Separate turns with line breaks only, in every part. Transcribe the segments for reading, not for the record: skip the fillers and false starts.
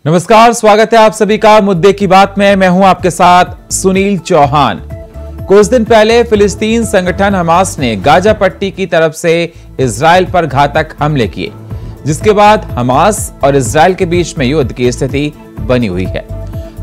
नमस्कार, स्वागत है आप सभी का मुद्दे की बात में। मैं हूं आपके साथ सुनील चौहान। कुछ दिन पहले फिलिस्तीन संगठन हमास ने गाजा पट्टी की तरफ से इजराइल पर घातक हमले किए, जिसके बाद हमास और इजराइल के बीच में युद्ध की स्थिति बनी हुई है।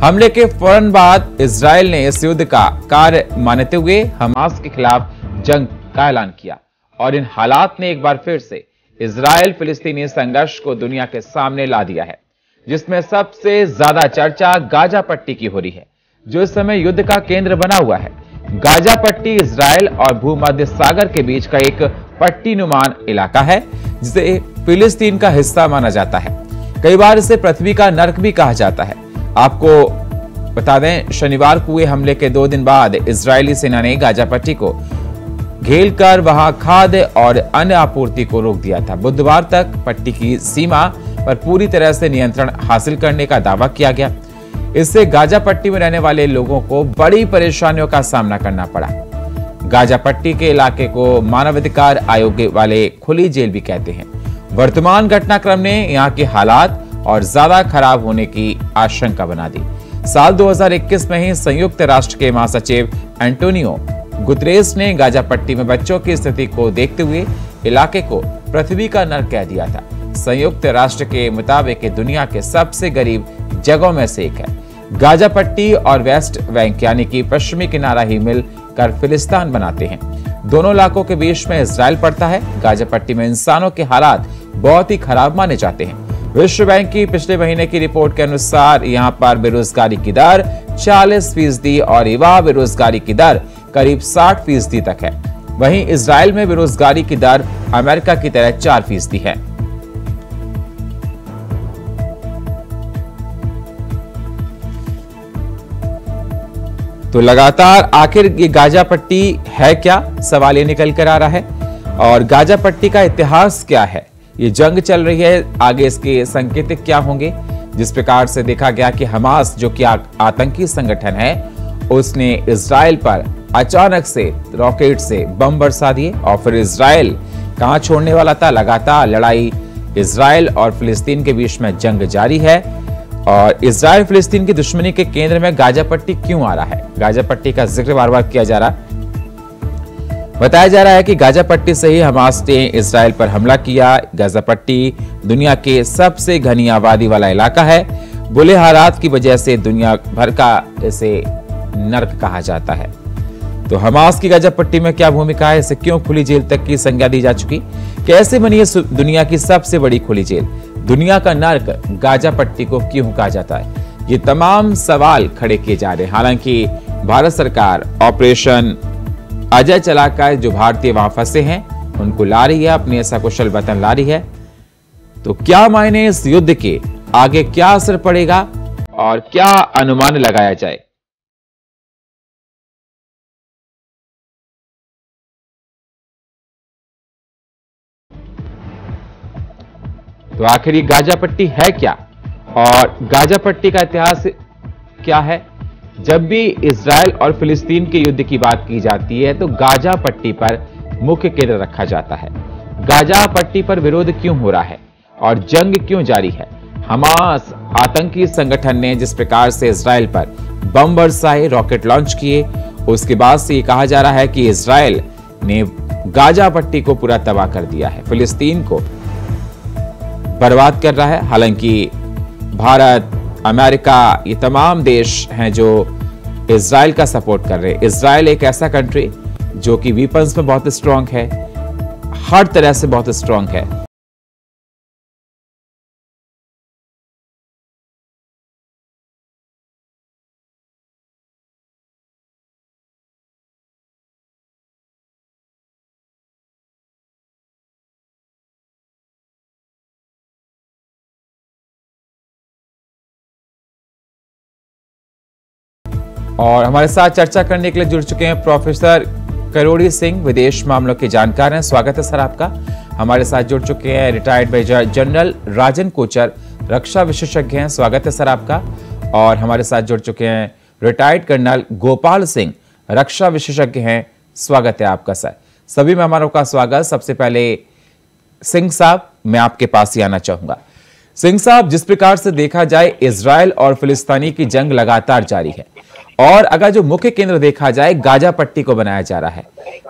हमले के फौरन बाद इजराइल ने इस युद्ध का कार्य मानते हुए हमास के खिलाफ जंग का ऐलान किया और इन हालात ने एक बार फिर से इजराइल फिलिस्तीनी संघर्ष को दुनिया के सामने ला दिया है, जिसमें सबसे ज्यादा चर्चा गाजा पट्टी की हो रही है, जो इस समय युद्ध का केंद्र बना हुआ है। गाजा पट्टी इजराइल और भूमध्य सागर के बीच का एक पट्टीनुमान इलाका है, जिसे फिलिस्तीन का हिस्सा माना जाता है। कई बार इसे पृथ्वी का नर्क भी कहा जाता है। आपको बता दें, शनिवार को हुए हमले के 2 दिन बाद इजरायली सेना ने गाजा पट्टी को घेर कर वहां खाद्य और अन्य आपूर्ति को रोक दिया था। बुधवार तक पट्टी की सीमा पर पूरी तरह से नियंत्रण हासिल करने का दावा किया गया। इससे गाजा पट्टी में रहने वाले लोगों को बड़ी परेशानियों का सामना करना पड़ा। गाजा पट्टी के इलाके को मानवाधिकार आयोग वाले खुली जेल भी कहते हैं। वर्तमान घटनाक्रम ने यहाँ के हालात और ज्यादा खराब होने की आशंका बना दी। साल 2021 में ही संयुक्त राष्ट्र के महासचिव एंटोनियो गुतरेस ने गाजा पट्टी में बच्चों की स्थिति को देखते हुए इलाके को पृथ्वी का नर्क कह दिया था। संयुक्त राष्ट्र के मुताबिक दुनिया के सबसे गरीब जगहों में से एक है। गाजा पट्टी और वेस्ट बैंक यानी कि पश्चिमी किनारा ही मिलकर फिलिस्तीन बनाते हैं। दोनों इलाकों के बीच में इजराइल पड़ता है। गाजा पट्टी में इंसानों के हालात बहुत ही खराब माने जाते हैं। विश्व बैंक की पिछले महीने की रिपोर्ट के अनुसार यहाँ पर बेरोजगारी की दर 40% और युवा बेरोजगारी की दर करीब 60% तक है। वहीं इजराइल में बेरोजगारी की दर अमेरिका की तरह 4% है। तो लगातार आखिर ये गाजा पट्टी है क्या, सवाल ये निकल कर आ रहा है। और गाजा पट्टी का इतिहास क्या है, ये जंग चल रही है, आगे इसके संकेत क्या होंगे। जिस प्रकार से देखा गया कि हमास जो कि आतंकी संगठन है, उसने इजराइल पर अचानक से रॉकेट से बम बरसा दिए और फिर इजराइल कहां छोड़ने वाला था। लगातार लड़ाई इजराइल और फिलिस्तीन के बीच में जंग जारी है और इजराइल फिलिस्तीन की दुश्मनी के केंद्र में गाजा पट्टी क्यों आ रहा है। गाजा पट्टी का जिक्र बार बार किया जा रहा है। बताया जा रहा है कि गाजा पट्टी से ही हमास ने इजराइल पर हमला किया। गाजा पट्टी दुनिया के सबसे घनी आबादी वाला इलाका है। बुरे हालात की वजह से दुनिया भर का इसे नर्क कहा जाता है। तो हमास की गाजा पट्टी में क्या भूमिका है, इसे क्यों खुली जेल तक की संज्ञा दी जा चुकी, कैसे बनी है दुनिया की सबसे बड़ी खुली जेल, दुनिया का नर्क गाजा पट्टी को क्यों कहा जाता है, ये तमाम सवाल खड़े किए जा रहे हैं। हालांकि भारत सरकार ऑपरेशन अजय चलाकर जो भारतीय वहां फंसे हैं उनको ला रही है, अपने सकुशल वतन ला रही है। तो क्या मायने इस युद्ध के, आगे क्या असर पड़ेगा और क्या अनुमान लगाया जाए। तो आखिर ये गाजा पट्टी है क्या और गाजा पट्टी का इतिहास क्या है। जब भी इजराइल और फिलिस्तीन के युद्ध की बात की जाती है तो गाजा पट्टी पर मुख्य केंद्र रखा जाता है। गाजा पट्टी पर विरोध क्यों हो रहा है और जंग क्यों जारी है। हमास आतंकी संगठन ने जिस प्रकार से इजराइल पर बम बरसाए, रॉकेट लॉन्च किए, उसके बाद से ये कहा जा रहा है कि इजराइल ने गाजा पट्टी को पूरा तबाह कर दिया है, फिलिस्तीन को बर्बाद कर रहा है। हालांकि भारत, अमेरिका, ये तमाम देश हैं जो इजराइल का सपोर्ट कर रहे हैं। इजराइल एक ऐसा कंट्री जो कि वेपन्स में बहुत स्ट्रांग है, हर तरह से बहुत स्ट्रांग है। और हमारे साथ चर्चा करने के लिए जुड़ चुके हैं प्रोफेसर करोड़ी सिंह, विदेश मामलों के जानकार हैं। स्वागत है सर आपका। हमारे साथ जुड़ चुके हैं रिटायर्ड मेजर जनरल राजन कोचर, रक्षा विशेषज्ञ हैं। स्वागत है सर आपका। और हमारे साथ जुड़ चुके हैं रिटायर्ड कर्नल गोपाल सिंह, रक्षा विशेषज्ञ हैं। स्वागत है आपका सर। सभी मेहमानों का स्वागत। सबसे पहले सिंह साहब, मैं आपके पास ही आना चाहूंगा। सिंह साहब, जिस प्रकार से देखा जाए इजराइल और फिलिस्तीनी की जंग लगातार जारी है और अगर जो मुख्य केंद्र देखा जाए गाजा पट्टी को बनाया जा रहा है,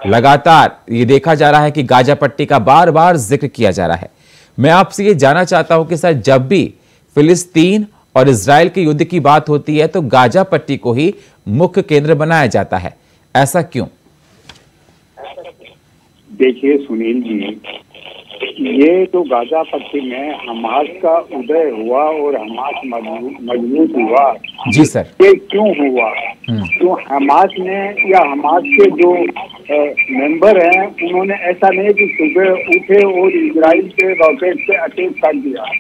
लगातार ये देखा जा रहा है कि गाजा पट्टी का बार बार जिक्र किया जा रहा है। मैं आपसे ये जानना चाहता हूं कि सर, जब भी फिलिस्तीन और इजराइल के युद्ध की बात होती है तो गाजा पट्टी को ही मुख्य केंद्र बनाया जाता है, ऐसा क्यों?
देखिए सुनील जी, ये तो गाजा पट्टी में हमास का उदय हुआ और हमास मजबूत हुआ।
जी सर।
ये क्यों हुआ? तो हमास ने या हमास के जो मेंबर हैं उन्होंने ऐसा नहीं कि सुबह उठे और इजराइल के रॉकेट से अटैक कर दिया।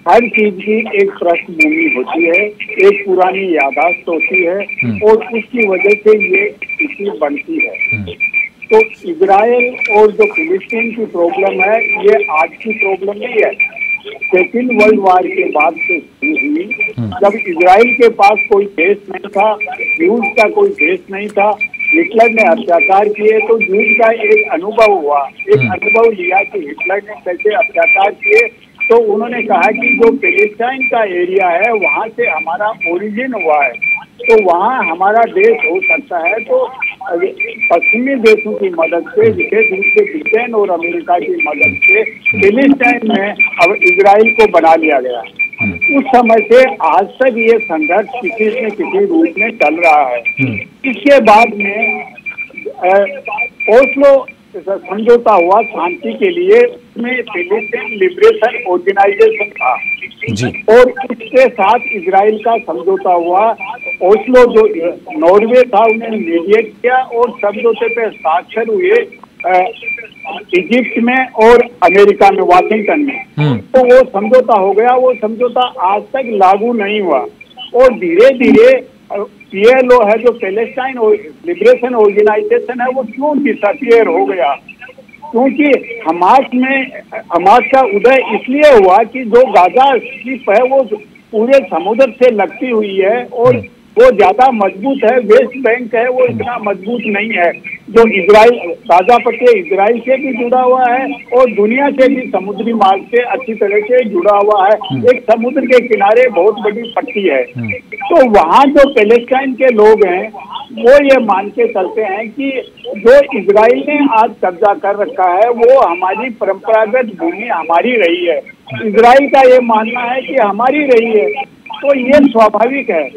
हर चीज की एक पृष्ठभूमि होती है, एक पुरानी यादाश्त होती है और उसकी वजह से ये स्थिति बनती है। तो इजराइल और जो फिलिस्तीन की प्रॉब्लम है ये आज की प्रॉब्लम नहीं है, सेकेंड वर्ल्ड वार के बाद से शुरू हुई। जब इजराइल के पास कोई देश नहीं था, यूज का कोई देश नहीं था, हिटलर ने अत्याचार किए तो यूज का एक अनुभव हुआ, एक अनुभव लिया कि हिटलर ने कैसे अत्याचार किए। तो उन्होंने कहा कि जो पैलेस्टाइन का एरिया है वहाँ से हमारा ओरिजिन हुआ है, तो वहाँ हमारा देश हो सकता है। तो पश्चिमी देशों की मदद से, विशेष रूप से ब्रिटेन और अमेरिका की मदद से पैलेस्टाइन में अब इजराइल को बना लिया गया। उस समय से आज तक ये संघर्ष किसी न किसी रूप में चल रहा है। इसके बाद में ओस्लो समझौता हुआ शांति के लिए, उसमें पैलेस्टाइन लिबरेशन ऑर्गेनाइजेशन था जी। और इसके साथ इजराइल का समझौता हुआ। ओस्लो जो नॉर्वे था उन्हें मीडिएट किया और समझौते पे हस्ताक्षर हुए इजिप्ट में और अमेरिका में, वाशिंगटन में। तो वो समझौता हो गया। वो समझौता आज तक लागू नहीं हुआ और धीरे धीरे PLO है जो पैलेस्टाइन लिबरेशन ऑर्गेनाइजेशन है, वो क्यों डिसअपियर हो गया? क्योंकि हमास का उदय इसलिए हुआ कि जो गाजा स्ट्रिप है वो पूरे समुद्र से लगती हुई है और वो ज्यादा मजबूत है। वेस्ट बैंक है वो इतना मजबूत नहीं है। जो इजराइल, गाजा पट्टी इजराइल से भी जुड़ा हुआ है और दुनिया से भी समुद्री मार्ग से अच्छी तरह से जुड़ा हुआ है। एक समुद्र के किनारे बहुत बड़ी पट्टी है। तो वहाँ जो पैलेस्टाइन के लोग हैं वो ये मान के चलते हैं कि जो इजराइल ने आज कब्जा कर रखा है वो हमारी परंपरागत भूमि हमारी रही है। इजराइल का ये मानना है कि हमारी रही है, तो ये स्वाभाविक है।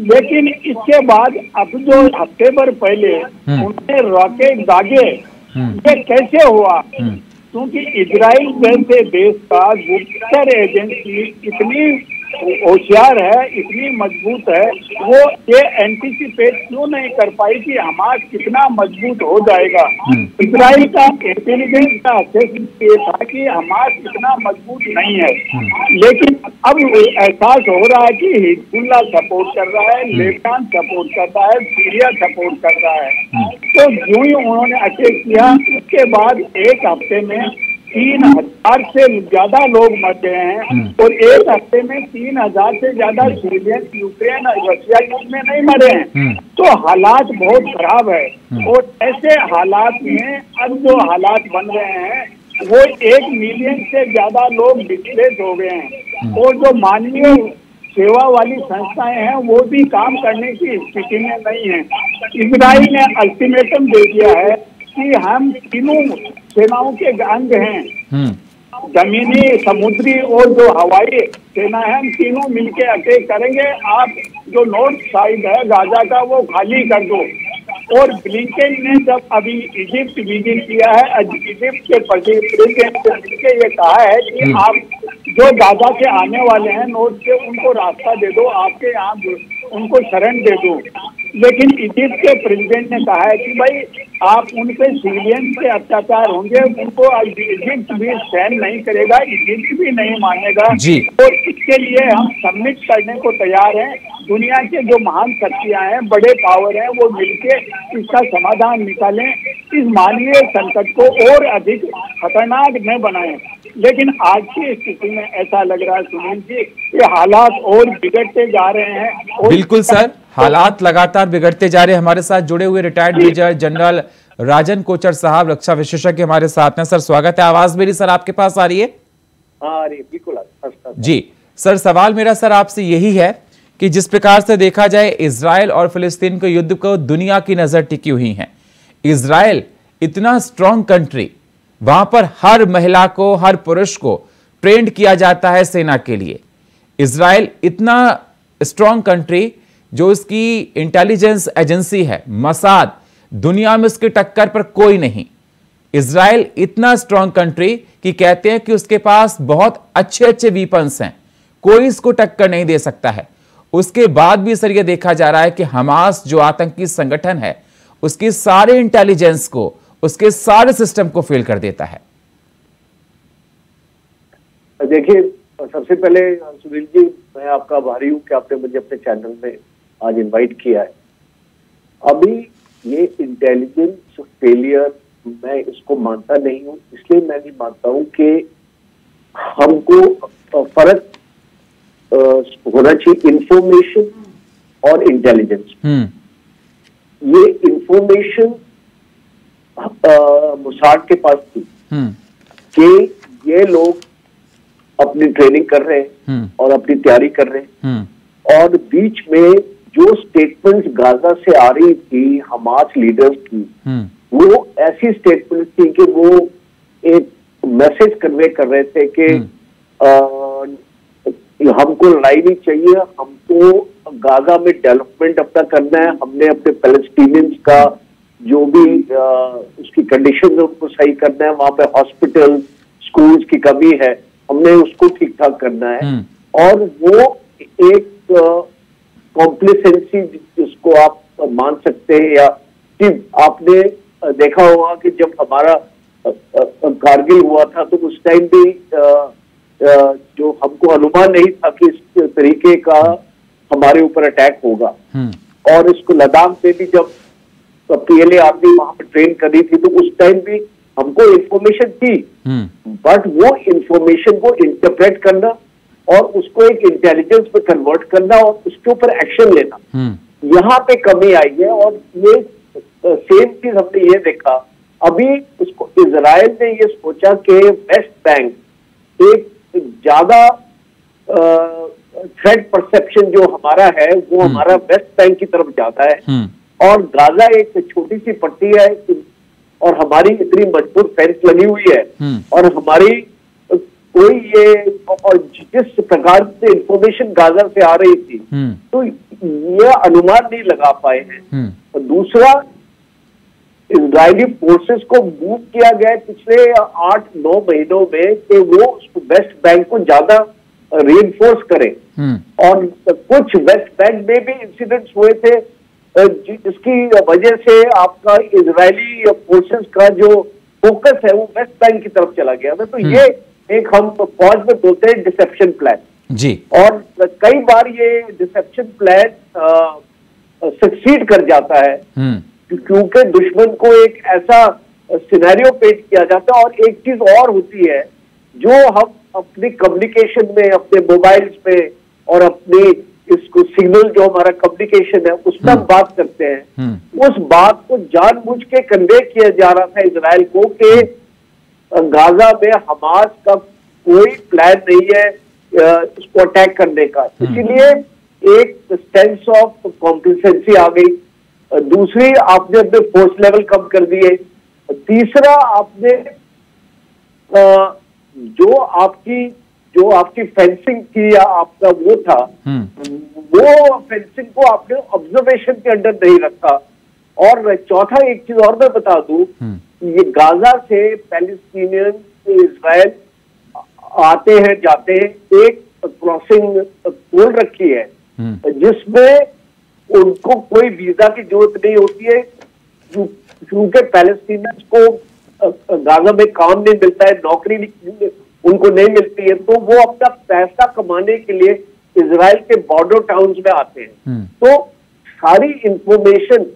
लेकिन इसके बाद अब जो हफ्ते भर पहले उन्हें रॉकेट दागे, ये कैसे हुआ? क्योंकि इजराइल जैसे देश का गुप्तचर एजेंसी इतनी होशियार है, इतनी मजबूत है, वो ये एंटीसिपेट क्यों नहीं कर पाई कि हमास कितना मजबूत हो जाएगा? इजराइल का इंटेलिजेंस का असेसमेंट ये था कि हमास इतना मजबूत नहीं है। लेकिन अब एहसास हो रहा है कि हिजबुल्लाह सपोर्ट कर रहा है, लेबनान सपोर्ट कर रहा है, सीरिया सपोर्ट कर रहा है। तो यूं ही उन्होंने अटैक किया। उसके बाद एक हफ्ते में 3000 से ज्यादा लोग मर गए हैं और एक हफ्ते में 3000 से ज्यादा सिविलियन यूक्रेन और रशिया युद्ध में नहीं मरे हैं। तो हालात बहुत खराब है और ऐसे हालात में अब जो हालात बन रहे हैं वो 1 मिलियन से ज्यादा लोग डिस्प्लेस हो गए हैं और जो मानवीय सेवा वाली संस्थाएं हैं वो भी काम करने की स्थिति में नहीं है। इजराइल ने अल्टीमेटम दे दिया है कि हम तीनों सेनाओं के अंग हैं, जमीनी, समुद्री और जो हवाई सेना है, हम तीनों मिलके अटैक करेंगे। आप जो नॉर्थ साइड है गाजा का वो खाली कर दो। और ब्लिंकन ने जब अभी इजिप्ट विजिट किया है, इजिप्ट के प्रेसिडेंट से मिलकर ये कहा है कि आप जो गाजा से आने वाले हैं नॉर्थ से, उनको रास्ता दे दो, आपके यहाँ उनको शरण दे दो। लेकिन इजिप्ट के प्रेसिडेंट ने कहा है कि भाई आप उन पे सिविलियन पे अत्याचार होंगे, उनको इजिप्ट भी सहन नहीं करेगा, इजिप्ट भी नहीं मानेगा और इसके लिए हम सबमिट करने को तैयार हैं। दुनिया के जो महान शक्तियां हैं, बड़े पावर हैं, वो मिलके इसका समाधान निकालें, इस मानवीय संकट को और अधिक खतरनाक न बनाएं। लेकिन आज की स्थिति में ऐसा लग रहा है सुनील जी, ये हालात और बिगड़ते जा रहे हैं।
बिल्कुल सर, हालात लगातार बिगड़ते जा रहे हैं। हमारे साथ जुड़े हुए रिटायर्ड मेजर जनरल राजन कोचर साहब, रक्षा विशेषज्ञ हमारे साथ हैं। सर स्वागत है। आवाज मेरी सर आपके पास आ रही है?
हाँ, बिल्कुल।
जी सर, सवाल मेरा सर आपसे यही है कि जिस प्रकार से देखा जाए इजराइल और फिलिस्तीन के युद्ध को दुनिया की नजर टिकी हुई है। इजराइल इतना स्ट्रांग कंट्री, वहां पर हर महिला को, हर पुरुष को ट्रेंड किया जाता है सेना के लिए। इजराइल इतना स्ट्रांग कंट्री, जो उसकी इंटेलिजेंस एजेंसी है मसाद, दुनिया में उसकी टक्कर पर कोई नहीं। इजराइल इतना स्ट्रांग कंट्री कि कहते हैं कि उसके पास बहुत अच्छे अच्छे वीपन्स हैं, कोई इसको टक्कर नहीं दे सकता है। उसके बाद भी सर यह देखा जा रहा है कि हमास जो आतंकी संगठन है, उसकी सारे इंटेलिजेंस को, उसके सारे सिस्टम को फेल कर देता है।
देखिए, सबसे पहले सुनील जी, मैं आपका आभारी हूं कि आपने मुझे अपने चैनल में आज इनवाइट किया है। अभी ये इंटेलिजेंस फेलियर मैं इसको मानता नहीं हूं, इसलिए मैं नहीं मानता हूं कि हमको फर्क होना चाहिए इंफॉर्मेशन और इंटेलिजेंस। ये इंफॉर्मेशन मोसाद के पास थी कि ये लोग अपनी ट्रेनिंग कर रहे हैं और अपनी तैयारी कर रहे हैं, और बीच में जो स्टेटमेंट्स गाजा से आ रही थी हमास लीडर्स की, वो ऐसी स्टेटमेंट्स थी कि वो एक मैसेज कन्वे कर रहे थे कि हमको लड़ाई नहीं चाहिए, हमको गाजा में डेवलपमेंट अपना करना है, हमने अपने पैलेस्टीनियंस का जो भी उसकी कंडीशन है उनको सही करना है, वहां पे हॉस्पिटल स्कूल्स की कमी है, हमने उसको ठीक ठाक करना है। और वो एक कॉम्प्लिसेंसी जिसको आप मान सकते हैं, या कि आपने देखा होगा कि जब हमारा कारगिल हुआ था तो उस टाइम भी जो हमको अनुमान नहीं था कि इस तरीके का हमारे ऊपर अटैक होगा, और इसको लद्दाख में भी जब पीएलए आर्मी वहां पर ट्रेन कर रही थी तो उस टाइम भी हमको इंफॉर्मेशन थी, बट वो इंफॉर्मेशन को इंटरप्रेट करना और उसको एक इंटेलिजेंस में कन्वर्ट करना और उसके ऊपर एक्शन लेना, यहाँ पे कमी आई है। और ये सेम चीज हमने ये देखा, अभी उसको इजराइल ने ये सोचा कि वेस्ट बैंक एक ज्यादा थ्रेट परसेप्शन जो हमारा है वो हमारा वेस्ट बैंक की तरफ जाता है, और गाजा एक छोटी सी पट्टी है और हमारी इतनी मजबूत फेंस लगी हुई है, और हमारी कोई ये, और जिस प्रकार से इंफॉर्मेशन गाजा से आ रही थी तो ये अनुमान नहीं लगा पाए हैं। और दूसरा, इजरायली फोर्सेस को मूव किया गया पिछले 8-9 महीनों में कि वो वेस्ट बैंक को ज्यादा रीइंफोर्स करें, और कुछ वेस्ट बैंक में भी इंसिडेंट्स हुए थे जिसकी वजह से आपका इजरायली फोर्सेस का जो फोकस है वो वेस्ट बैंक की तरफ चला गया था। तो ये एक हम फौज में बोलते हैं डिसेप्शन प्लान
जी, और
कई बार ये डिसेप्शन प्लान सक्सीड कर जाता है क्योंकि दुश्मन को एक ऐसा सिनेरियो पेश किया जाता है। और एक चीज और होती है जो हम अपनी कम्युनिकेशन में, अपने मोबाइल्स में और अपने इसको सिग्नल जो हमारा कम्युनिकेशन है उसमें हम बात करते हैं, उस बात को जानबूझ के कन्वे किया जा रहा था इजराइल को कि गाजा में हमास का कोई प्लान नहीं है इसको अटैक करने का। इसीलिए एक सेंस ऑफ कॉम्प्लिसेंसी आ गई। दूसरी, आपने अपने फोर्स लेवल कम कर दिए। तीसरा, आपने जो आपकी फेंसिंग थी या आपका वो था, वो फेंसिंग को आपने ऑब्जर्वेशन के अंडर नहीं रखा। और चौथा, एक चीज और मैं बता दूं, ये गाजा से पैलेस्टीनियन इजराइल आते हैं जाते हैं, एक क्रॉसिंग खोल रखी है जिसमें उनको कोई वीजा की जरूरत नहीं होती है क्योंकि पैलेस्टीनियंस को गाजा में काम नहीं मिलता है, नौकरी उनको नहीं मिलती है, तो वो अपना पैसा कमाने के लिए इजराइल के बॉर्डर टाउन्स में आते हैं। तो सारी इंफॉर्मेशन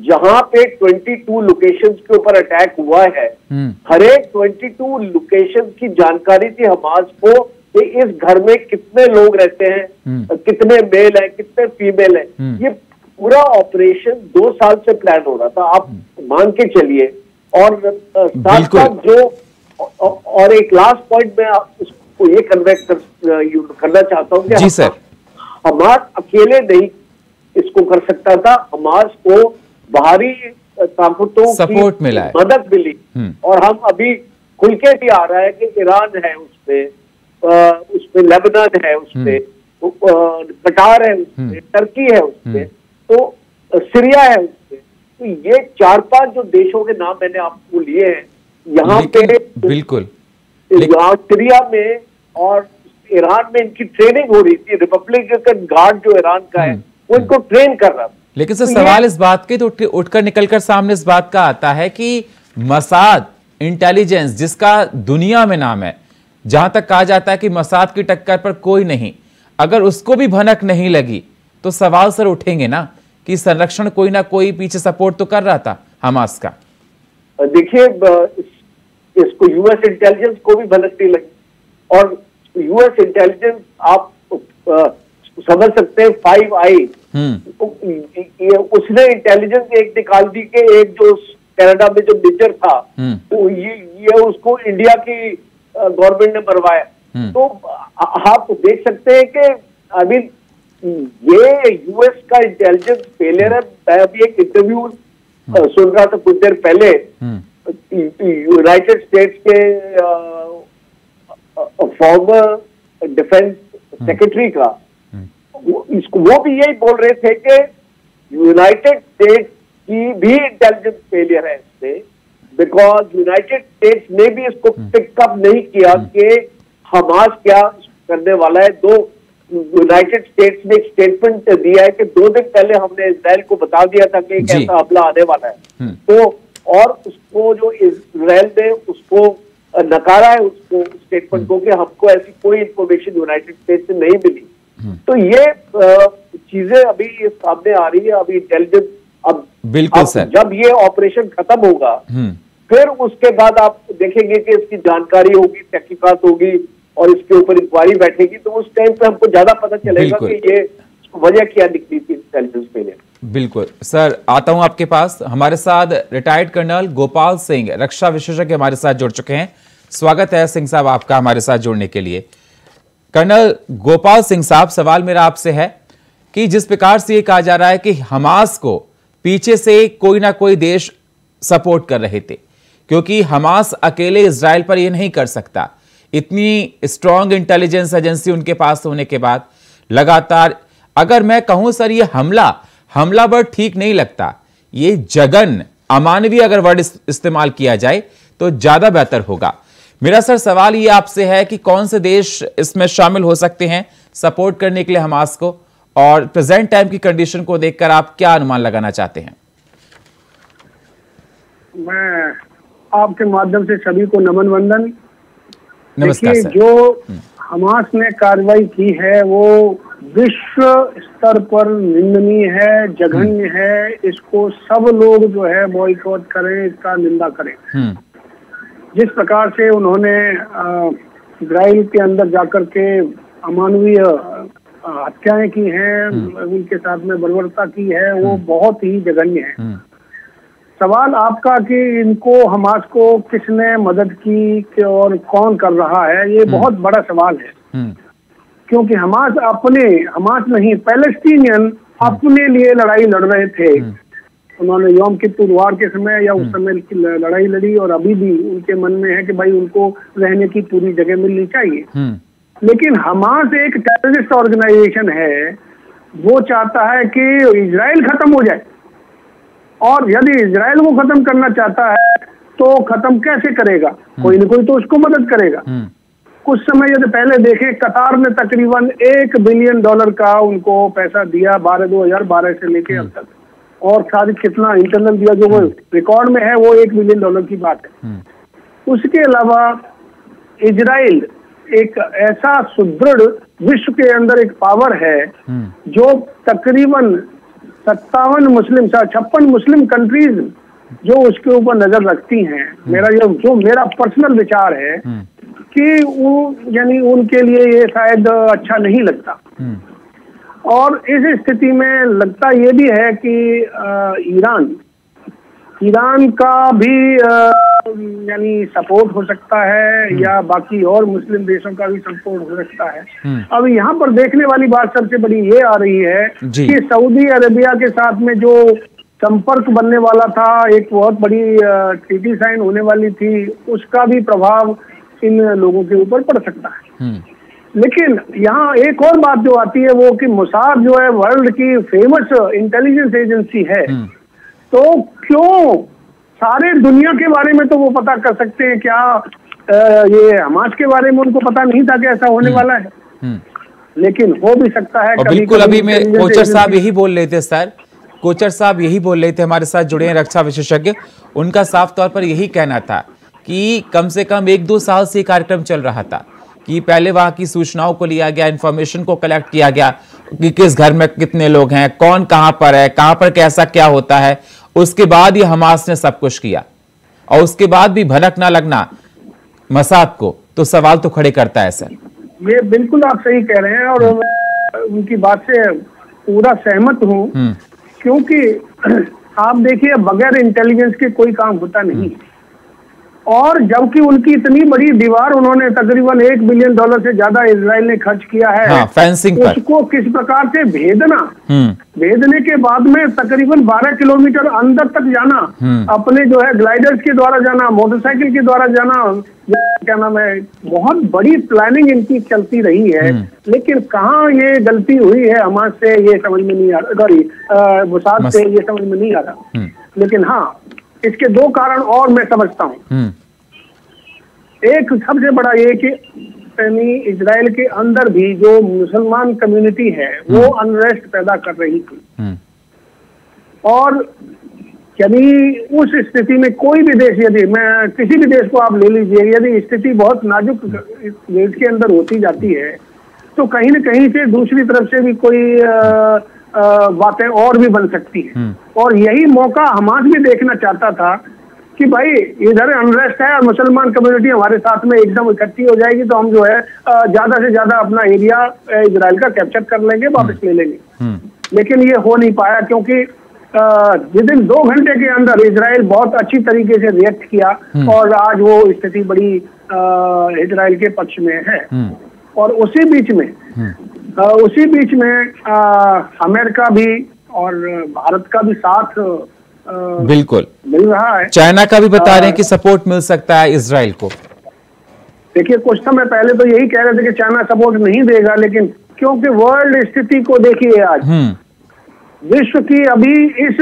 जहां पे 22 लोकेशंस के ऊपर अटैक हुआ है, हर एक 22 लोकेशंस की जानकारी थी हमास को कि इस घर में कितने लोग रहते हैं, कितने मेल हैं, कितने फीमेल हैं। ये पूरा ऑपरेशन 2 साल से प्लान हो रहा था, आप मान के चलिए। और साथ साथ जो, और एक लास्ट पॉइंट मैं आपको ये कन्वे करना चाहता हूँ कि
जी सर,
हमास अकेले नहीं इसको कर सकता था, हमास को बाहरी ताकतों
सपोर्ट
की
मिला है,
मदद मिली। और हम अभी खुल के भी आ रहा है कि ईरान है उसमें लेबनान है उसमें, कटार है उसमें, टर्की है उसमें, तो सीरिया है उसमें। तो ये 4-5 जो देशों के नाम मैंने आपको लिए हैं यहाँ पे,
बिल्कुल
यहाँ सीरिया में और ईरान में इनकी ट्रेनिंग हो रही थी। रिपब्लिकन गार्ड जो ईरान का है वो इनको ट्रेन कर रहा था।
लेकिन सर सवाल इस बात के तो उठकर निकलकर सामने इस बात का आता है कि मसाद इंटेलिजेंस जिसका दुनिया में नाम है, जहां तक कहा जाता है कि मसाद की टक्कर पर कोई नहीं, अगर उसको भी भनक नहीं लगी तो सवाल सर उठेंगे ना कि संरक्षण कोई ना कोई पीछे सपोर्ट तो कर रहा था हमास का। देखिए
इसको यूएस इंटेलिजेंस को भी भनक नहीं लगी, और यूएस इंटेलिजेंस आप समझ सकते हैं 5 आई, उसने इंटेलिजेंस एक निकाल दी कि एक जो कनाडा में जो मेजर था तो ये उसको इंडिया की गवर्नमेंट ने मरवाया। तो आप देख सकते हैं कि अभी ये यूएस का इंटेलिजेंस फेलियर है। मैं अभी एक इंटरव्यू सुन रहा था कुछ देर पहले यूनाइटेड स्टेट्स के फॉर्मर डिफेंस सेक्रेटरी का, वो भी यही बोल रहे थे कि यूनाइटेड स्टेट्स की भी इंटेलिजेंस फेलियर है इससे, बिकॉज यूनाइटेड स्टेट्स ने भी इसको पिकअप नहीं किया कि हमास क्या करने वाला है। यूनाइटेड स्टेट्स ने एक स्टेटमेंट दिया है कि 2 दिन पहले हमने इजराइल को बता दिया था कि एक ऐसा हमला आने वाला है, तो और उसको जो इजराइल ने उसको नकारा है उसको स्टेटमेंट को कि हमको ऐसी कोई इंफॉर्मेशन यूनाइटेड स्टेट्स से नहीं मिली। तो ये चीजें अभी सामने आ रही है। अभी इंटेलिजेंस अब
बिल्कुल सर,
जब ये ऑपरेशन खत्म होगा फिर उसके बाद आप देखेंगे कि इसकी जानकारी होगी, तहकीकात होगी और इसके ऊपर इंक्वायरी बैठेगी, तो उस टाइम पे हमको ज्यादा पता चलेगा कि ये वजह क्या निकली थी इंटेलिजेंस फेलियर।
बिल्कुल सर, आता हूं आपके पास। हमारे साथ रिटायर्ड कर्नल गोपाल सिंह, रक्षा विशेषज्ञ हमारे साथ जुड़ चुके हैं। स्वागत है सिंह साहब आपका हमारे साथ जुड़ने के लिए। कर्नल गोपाल सिंह साहब, सवाल मेरा आपसे है कि जिस प्रकार से ये कहा जा रहा है कि हमास को पीछे से कोई ना कोई देश सपोर्ट कर रहे थे, क्योंकि हमास अकेले इजराइल पर यह नहीं कर सकता, इतनी स्ट्रांग इंटेलिजेंस एजेंसी उनके पास होने के बाद लगातार, अगर मैं कहूं सर ये हमला वर्ड ठीक नहीं लगता, ये जघन्य अमानवीय अगर वर्ड इस्तेमाल किया जाए तो ज्यादा बेहतर होगा। मेरा सर सवाल ये आपसे है कि कौन से देश इसमें शामिल हो सकते हैं सपोर्ट करने के लिए हमास को, और प्रेजेंट टाइम की कंडीशन को देखकर आप क्या अनुमान लगाना चाहते हैं?
मैं आपके माध्यम से सभी को नमन वंदन।
नमस्कार सर।
जो हमास ने कार्रवाई की है वो विश्व स्तर पर निंदनीय है, जघन्य है। इसको सब लोग जो है बॉयकॉट करें, इसका निंदा करें। जिस प्रकार से उन्होंने इजराइल के अंदर जाकर के अमानवीय हत्याएं की हैं, उनके साथ में बर्बरता की है, वो बहुत ही जघन्य है। सवाल आपका कि इनको हमास को किसने मदद की और कौन कर रहा है, ये बहुत बड़ा सवाल है। क्योंकि हमास नहीं, पैलेस्टीनियन अपने लिए लड़ाई लड़ रहे थे। उन्होंने यौम किप्पुर वार के समय या उस समय की लड़ाई लड़ी, और अभी भी उनके मन में है कि भाई उनको रहने की पूरी जगह मिलनी चाहिए। लेकिन हमास एक टेररिस्ट ऑर्गेनाइजेशन है, वो चाहता है कि इजराइल खत्म हो जाए, और यदि इजराइल को खत्म करना चाहता है तो खत्म कैसे करेगा? कोई न कोई तो उसको मदद करेगा। कुछ समय यदि पहले देखें, कतार ने तकरीबन $1 बिलियन का उनको पैसा दिया 2012 से लेके अब तक, और सारी कितना इंटरनल दिया, जो वो रिकॉर्ड में है वो $1 बिलियन की बात है। उसके अलावा इजराइल एक ऐसा सुदृढ़ विश्व के अंदर एक पावर है जो तकरीबन 56 मुस्लिम कंट्रीज जो उसके ऊपर नजर रखती हैं। मेरा पर्सनल विचार है कि वो यानी उनके लिए ये शायद अच्छा नहीं लगता। और इस स्थिति में लगता ये भी है कि ईरान ईरान का भी यानी सपोर्ट हो सकता है या बाकी और मुस्लिम देशों का भी सपोर्ट हो सकता है। अब यहाँ पर देखने वाली बात सबसे बड़ी ये आ रही है कि सऊदी अरेबिया के साथ में जो संपर्क बनने वाला था, एक बहुत बड़ी ट्रीटी साइन होने वाली थी, उसका भी प्रभाव इन लोगों के ऊपर पड़ सकता है। लेकिन यहाँ एक और बात जो आती है वो कि मोसाद जो है वर्ल्ड की फेमस इंटेलिजेंस एजेंसी है, तो क्यों सारे दुनिया के बारे में तो वो पता कर सकते हैं, क्या ये हमास के बारे में उनको पता नहीं था कि ऐसा होने वाला है? लेकिन हो भी सकता है।
और बिल्कुल अभी में कोचर साहब यही बोल रहे थे सर, कोचर साहब यही बोल रहे थे, हमारे साथ जुड़े हैं रक्षा विशेषज्ञ, उनका साफ तौर पर यही कहना था कि कम से कम 1-2 साल से कार्यक्रम चल रहा था कि पहले वहां की सूचनाओं को लिया गया, इंफॉर्मेशन को कलेक्ट किया गया कि किस घर में कितने लोग हैं, कौन कहां पर है, कहां पर कैसा क्या होता है, उसके बाद ही हमास ने सब कुछ किया और उसके बाद भी भनक ना लगना मसाद को, तो सवाल तो खड़े करता है सर।
ये बिल्कुल आप सही कह रहे हैं और उनकी बात से पूरा सहमत हूं, क्योंकि आप देखिए बगैर इंटेलिजेंस के कोई काम होता नहीं। और जबकि उनकी इतनी बड़ी दीवार उन्होंने तकरीबन $1 बिलियन से ज्यादा इजराइल ने खर्च किया है,
हाँ, फेंसिंग पर।
उसको किस प्रकार से भेदना, भेदने के बाद में तकरीबन 12 किलोमीटर अंदर तक जाना, अपने जो है ग्लाइडर्स के द्वारा जाना, मोटरसाइकिल के द्वारा जाना, क्या नाम है, बहुत बड़ी प्लानिंग इनकी चलती रही है। लेकिन कहाँ ये गलती हुई है हमास से ये समझ में नहीं आ रहा, सॉरी मोसाद से ये समझ में नहीं आ रहा। लेकिन हाँ, इसके 2 कारण और मैं समझता हूँ। एक सबसे बड़ा ये कि इजराइल के अंदर भी जो मुसलमान कम्युनिटी है वो अनरेस्ट पैदा कर रही थी, और यदि उस स्थिति में कोई भी देश, यदि मैं किसी भी देश को आप ले लीजिए, यदि स्थिति बहुत नाजुक देश के अंदर होती जाती है तो कहीं न कहीं से दूसरी तरफ से भी कोई बातें और भी बन सकती हैं। और यही मौका हमास भी देखना चाहता था कि भाई इधर अनरेस्ट है और मुसलमान कम्युनिटी हमारे साथ में एकदम इकट्ठी हो जाएगी तो हम जो है ज्यादा से ज्यादा अपना एरिया इजराइल का कैप्चर कर लेंगे, वापस ले लेंगे। लेकिन ये हो नहीं पाया, क्योंकि विदिन 2 घंटे के अंदर इजराइल बहुत अच्छी तरीके से रिएक्ट किया और आज वो स्थिति बड़ी इजराइल के पक्ष में है। और उसी बीच में अमेरिका भी और भारत का भी साथ
बिल्कुल
मिल रहा है।
चाइना का भी बता रहे हैं कि सपोर्ट मिल सकता है इजराइल को।
देखिए कुछ समय पहले तो यही कह रहे थे कि चाइना सपोर्ट नहीं देगा, लेकिन क्योंकि वर्ल्ड स्थिति को देखिए आज विश्व की अभी इस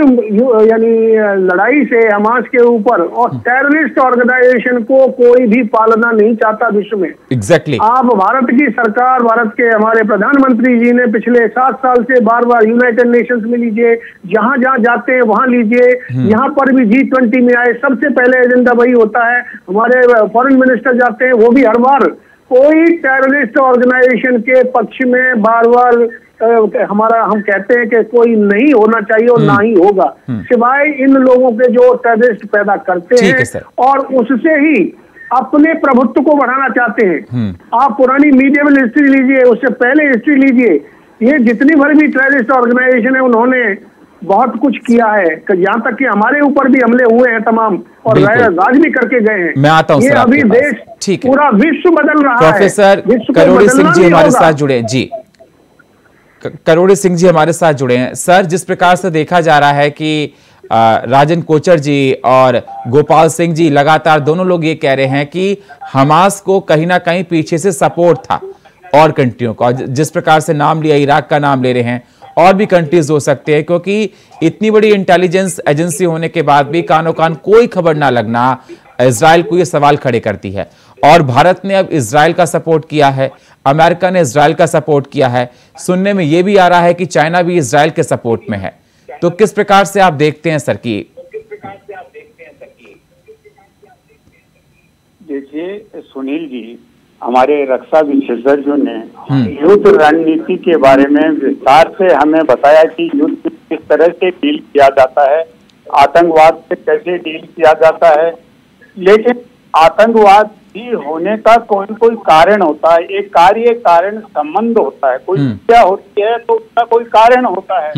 यानी लड़ाई से हमास के ऊपर, और टेररिस्ट ऑर्गेनाइजेशन को कोई भी पालना नहीं चाहता विश्व में।
एग्जैक्टली।
आप भारत की सरकार, भारत के हमारे प्रधानमंत्री जी ने पिछले 7 साल से बार यूनाइटेड नेशंस में लीजिए, जहां जहां जाते हैं वहां लीजिए, यहाँ पर भी G20 में आए, सबसे पहले एजेंडा वही होता है। हमारे फॉरेन मिनिस्टर जाते हैं, वो भी हर बार कोई टेररिस्ट ऑर्गेनाइजेशन के पक्ष में बार हम कहते हैं कि कोई नहीं होना चाहिए और ना ही होगा, सिवाय इन लोगों के जो टेररिस्ट पैदा करते हैं और उससे ही अपने प्रभुत्व को बढ़ाना चाहते हैं। आप पुरानी मीडिएवल हिस्ट्री लीजिए, उससे पहले हिस्ट्री लीजिए, ये जितनी भर भी टेररिस्ट ऑर्गेनाइजेशन है उन्होंने बहुत कुछ किया है, यहाँ तक कि हमारे ऊपर भी हमले हुए हैं तमाम, और राज भी करके गए हैं।
मैं आता हूं
ये अभी देश पूरा विश्व बदल रहा है।
प्रोफेसर करोड़ी सिंह जी हमारे साथ जुड़े जी, करोड़ी सिंह जी हमारे साथ जुड़े हैं। सर, जिस प्रकार से देखा जा रहा है कि राजन कोचर जी और गोपाल सिंह जी लगातार दोनों लोग ये कह रहे हैं कि हमास को कहीं ना कहीं पीछे से सपोर्ट था और कंट्रियों का, जिस प्रकार से नाम लिया, इराक का नाम ले रहे हैं, और भी कंट्रीज हो सकते हैं, क्योंकि इतनी बड़ी इंटेलिजेंस एजेंसी होने के बाद भी कानो कान कोई खबर ना लगना इजराइल को ये सवाल खड़े करती है। और भारत ने अब इजराइल का सपोर्ट किया है, अमेरिका ने इजराइल का सपोर्ट किया है, सुनने में यह भी आ रहा है कि चाइना भी इजराइल के सपोर्ट में है। तो किस प्रकार से आप देखते हैं सर की?
देखिए सुनील जी, हमारे रक्षा विशेषज्ञों ने युद्ध रणनीति के बारे में विस्तार से हमें बताया कि युद्ध किस तरह से डील किया जाता है, आतंकवाद से कैसे डील किया जाता है। लेकिन आतंकवाद भी होने का कोई कारण होता है, एक कार्य कारण संबंध होता है, कोई क्रिया होती है तो उसका कोई कारण होता है।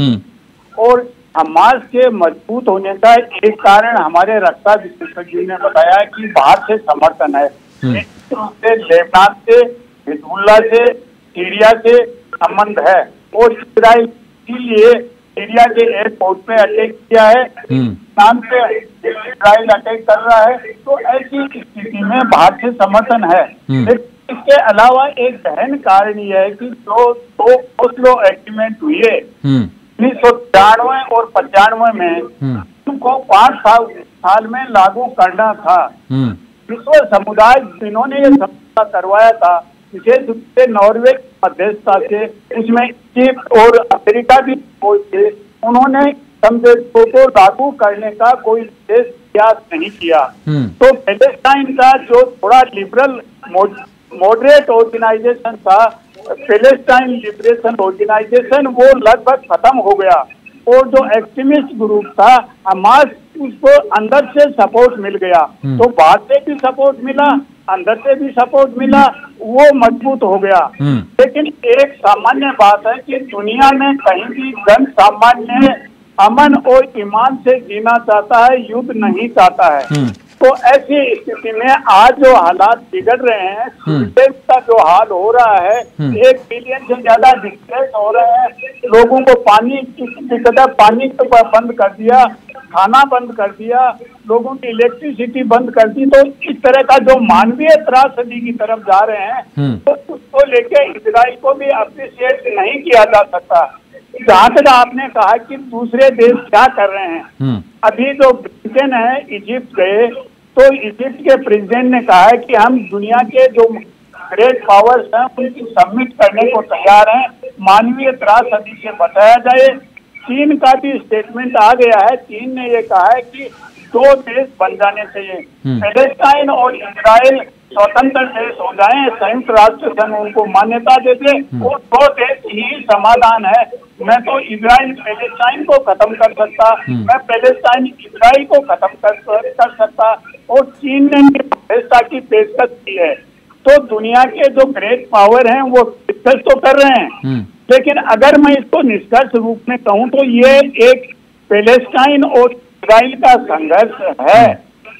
और हमास के मजबूत होने का एक कारण हमारे रक्षा विशेषज्ञ ने बताया कि बाहर से समर्थन है, से लेबनान से, हिजबुल्लाह से, सीरिया से संबंध है और इजराइल के लिए सीरिया के एयरपोर्ट पे अटैक किया है, पाकिस्तान पे इजराइल अटैक कर रहा है। तो ऐसी स्थिति में बाहर से समर्थन है। इसके अलावा एक गहन कारण यह है कि जो दो ओस्लो एग्रीमेंट हुए 1993 और 95 में उनको 5 साल में लागू करना था। विश्व समुदाय जिन्होंने ये समझौता करवाया था, विशेष रूप से नॉर्वे की मध्यस्थता से, उसमें इजिप्ट और अमेरिका भी थे, उन्होंने समझौते को लागू करने का कोई विशेष प्रयास नहीं किया। तो पैलेस्टाइन का जो थोड़ा लिबरल मॉडरेट ऑर्गेनाइजेशन था, पैलेस्टाइन लिबरेशन ऑर्गेनाइजेशन, वो लगभग खत्म हो गया और जो एक्सट्रीमिस्ट ग्रुप था हमास, उसको अंदर से सपोर्ट मिल गया। तो बाहर से भी सपोर्ट मिला, अंदर से भी सपोर्ट मिला, वो मजबूत हो गया। लेकिन एक सामान्य बात है कि दुनिया में कहीं भी जन सामान्य अमन और ईमान से जीना चाहता है, युद्ध नहीं चाहता है। तो ऐसी स्थिति में आज जो हालात बिगड़ रहे हैं, का जो हाल हो रहा है, 1 बिलियन से ज्यादा डिस्प्लेस हो रहे हैं, लोगों को पानी पानी बंद कर दिया, खाना बंद कर दिया, लोगों की इलेक्ट्रिसिटी बंद कर दी। तो इस तरह का जो मानवीय त्रासदी की तरफ जा रहे हैं, तो उसको लेके इजराइल को भी अप्रिशिएट नहीं किया जा सकता। जहाँ तक आपने कहा कि दूसरे देश क्या कर रहे हैं, अभी जो ब्रिटेन है, इजिप्ट गए तो इजिप्ट के प्रेसिडेंट ने कहा है कि हम दुनिया के जो ग्रेट पावर्स हैं उनकी सबमिट करने को तैयार हैं, मानवीय त्रासदी से बचाया जाए। चीन का भी स्टेटमेंट आ गया है, चीन ने ये कहा है कि 2 देश बन जाने चाहिए, पैलेस्टाइन और इजराइल स्वतंत्र देश हो जाएं, संयुक्त राष्ट्र संघ उनको मान्यता दे दे और 2 देश ही समाधान है। मैं तो इजराइल पैलेस्टाइन को खत्म कर सकता, मैं पैलेस्टाइन इजराइल को खत्म कर सकता, और चीन ने मध्यस्थता की पेशकश की है। तो दुनिया के जो ग्रेट पावर हैं वो डिस्कस तो कर रहे हैं, लेकिन अगर मैं इसको निष्कर्ष रूप में कहूँ तो ये एक पैलेस्टाइन और इजराइल का संघर्ष है।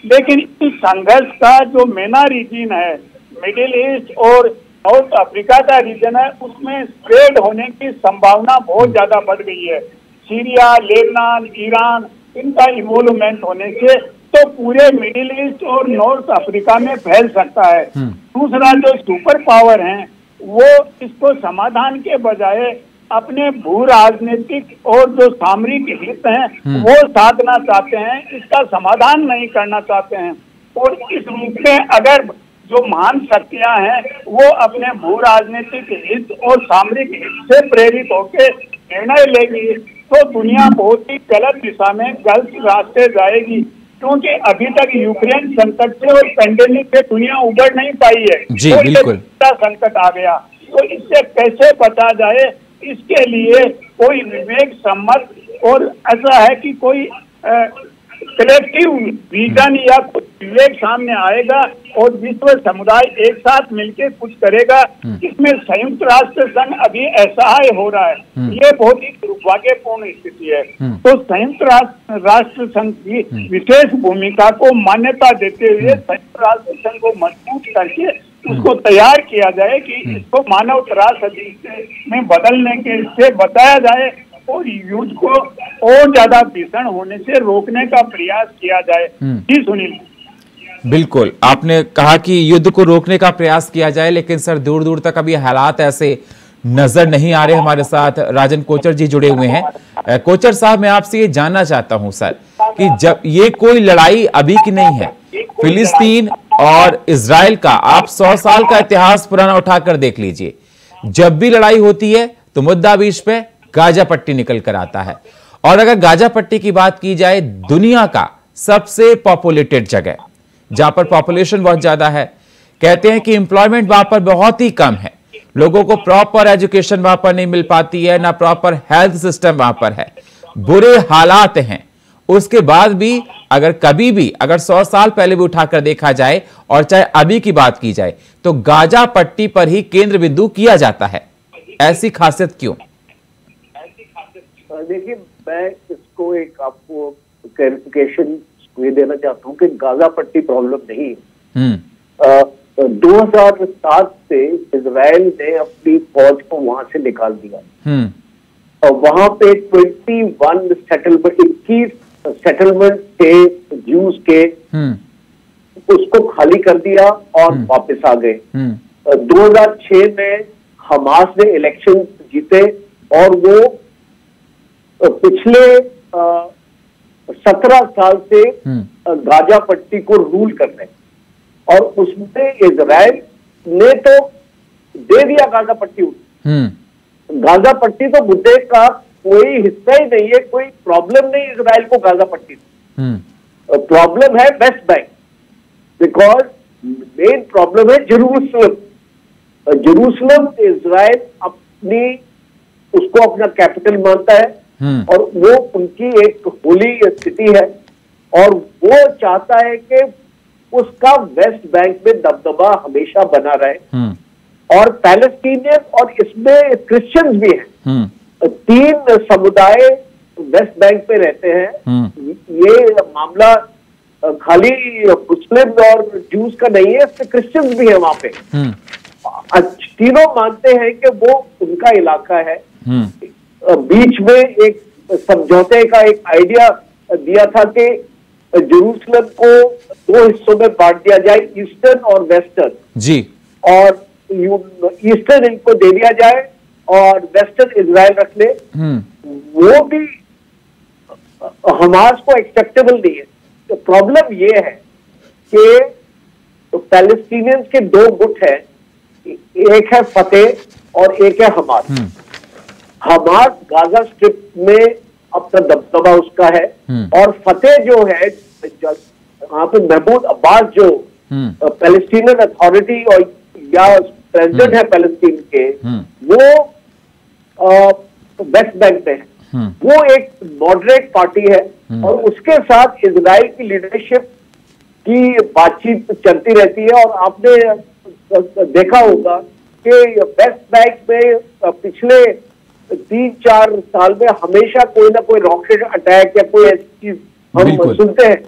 लेकिन इस संघर्ष का जो मेना रीजन है, मिडिल ईस्ट और साउथ अफ्रीका का रीजन है, उसमें स्प्रेड होने की संभावना बहुत ज्यादा बढ़ गई है। सीरिया, लेबनान, ईरान, इनका इन्वॉल्वमेंट होने से तो पूरे मिडिल ईस्ट और नॉर्थ अफ्रीका में फैल सकता है। दूसरा, जो सुपर पावर हैं वो इसको समाधान के बजाय अपने भू राजनीतिक और जो सामरिक हित हैं वो साधना चाहते हैं, इसका समाधान नहीं करना चाहते हैं। और इस रूप में अगर जो महान शक्तियां हैं वो अपने भू राजनीतिक हित और सामरिक हित से प्रेरित होकर निर्णय लेगी तो दुनिया बहुत ही गलत दिशा में, गलत रास्ते जाएगी। क्योंकि अभी तक यूक्रेन संकट से और पेंडेमिक से दुनिया उबर नहीं पाई है,
जी बिल्कुल
संकट आ गया। तो इससे कैसे बचा जाए, इसके लिए कोई विवेक सम्मत और ऐसा है कि कोई कलेक्टिव विजन या विवेक सामने आएगा और विश्व समुदाय एक साथ मिलकर कुछ करेगा। इसमें संयुक्त राष्ट्र संघ अभी असहाय हो रहा है, ये बहुत ही दुर्भाग्यपूर्ण स्थिति है। तो संयुक्त राष्ट्र संघ की विशेष भूमिका को मान्यता देते हुए संयुक्त राष्ट्र संघ को मजबूत करके उसको तैयार किया जाए कि इसको मानव त्रासदी में बदलने के से बचाया जाए और युद्ध को और ज्यादा भीषण होने से रोकने का प्रयास किया जाए। जी सुनील,
बिल्कुल आपने कहा कि युद्ध को रोकने का प्रयास किया जाए, लेकिन सर दूर दूर तक अभी हालात ऐसे नजर नहीं आ रहे। हमारे साथ राजन कोचर जी जुड़े हुए हैं। कोचर साहब, मैं आपसे ये जानना चाहता हूं सर कि जब ये कोई लड़ाई अभी की नहीं है, फिलिस्तीन और इजराइल का आप 100 साल का इतिहास पुराना उठाकर देख लीजिए, जब भी लड़ाई होती है तो मुद्दा बीच पे गाजा पट्टी निकल कर आता है। और अगर गाजा पट्टी की बात की जाए, दुनिया का सबसे पॉपुलेटेड जगह जहां पर पॉपुलेशन बहुत ज्यादा है, कहते हैं कि एम्प्लॉयमेंट वहां पर बहुत ही कम है, लोगों को प्रॉपर एजुकेशन वहां पर नहीं मिल पाती है, ना प्रॉपर हेल्थ सिस्टम वहां पर है, बुरे हालात हैं। उसके बाद भी अगर कभी भी, अगर 100 साल पहले भी उठाकर देखा जाए और चाहे अभी की बात की जाए, तो गाजा पट्टी पर ही केंद्र बिंदु किया जाता है। ऐसी खासियत क्यों?
देखिए, मैं इसको एक आपको क्लैरिफिकेशन ये देना चाहता हूँ कि गाजा पट्टी प्रॉब्लम नहीं है। 2007 से इजराइल ने अपनी फौज को वहां से निकाल दिया। वहां पे 21 सेटलमेंट थे ज्यूज के, उसको खाली कर दिया और वापस आ गए। 2006 में हमास ने इलेक्शन जीते और वो पिछले 17 साल से गाजा पट्टी को रूल कर रहे हैं, और उसमें इजराइल ने तो दे दिया गाजा पट्टी। गाजा पट्टी तो मुद्दे का कोई हिस्सा ही नहीं है, कोई प्रॉब्लम नहीं इजराइल को गाजा पट्टी से। प्रॉब्लम है West Bank, because main problem है जेरूसलम। जेरूसलम इजराइल उसको अपना कैपिटल मानता है और वो उनकी एक होली सिटी है, और वो चाहता है कि उसका वेस्ट बैंक में दबदबा हमेशा बना रहे। और पैलेस्टीनियन और इसमें क्रिश्चियंस भी हैं, 3 समुदाय वेस्ट बैंक पे रहते हैं। ये मामला खाली मुस्लिम और जूस का नहीं है, इसमें क्रिश्चियंस भी है वहां पे। तीनों मानते हैं कि वो उनका इलाका है। बीच में एक समझौते का एक आइडिया दिया था कि जेरूसलम को 2 हिस्सों में बांट दिया जाए, ईस्टर्न और वेस्टर्न जी, और ईस्टर्न इनको दे दिया जाए और वेस्टर्न इजराइल रख ले। वो भी हमास को एक्सेप्टेबल नहीं है। तो प्रॉब्लम ये है कि तो पैलेस्टीनियंस के 2 गुट हैं, एक है फतेह और एक है हमास। हमास गाजा स्ट्रिप में अपना दबदबा उसका है, और फतेह जो है वहां पे महमूद अब्बास जो पैलेस्टीनियन अथॉरिटी और या प्रेसिडेंट है पैलेस्टीन के, वो वेस्ट बैंक में है। वो एक मॉडरेट पार्टी है, और उसके साथ इजराइल की लीडरशिप की बातचीत चलती रहती है। और आपने देखा होगा कि वेस्ट बैंक में पिछले 3-4 साल में हमेशा कोई ना कोई रॉकेट अटैक या कोई ऐसी चीज हम सुनते हैं।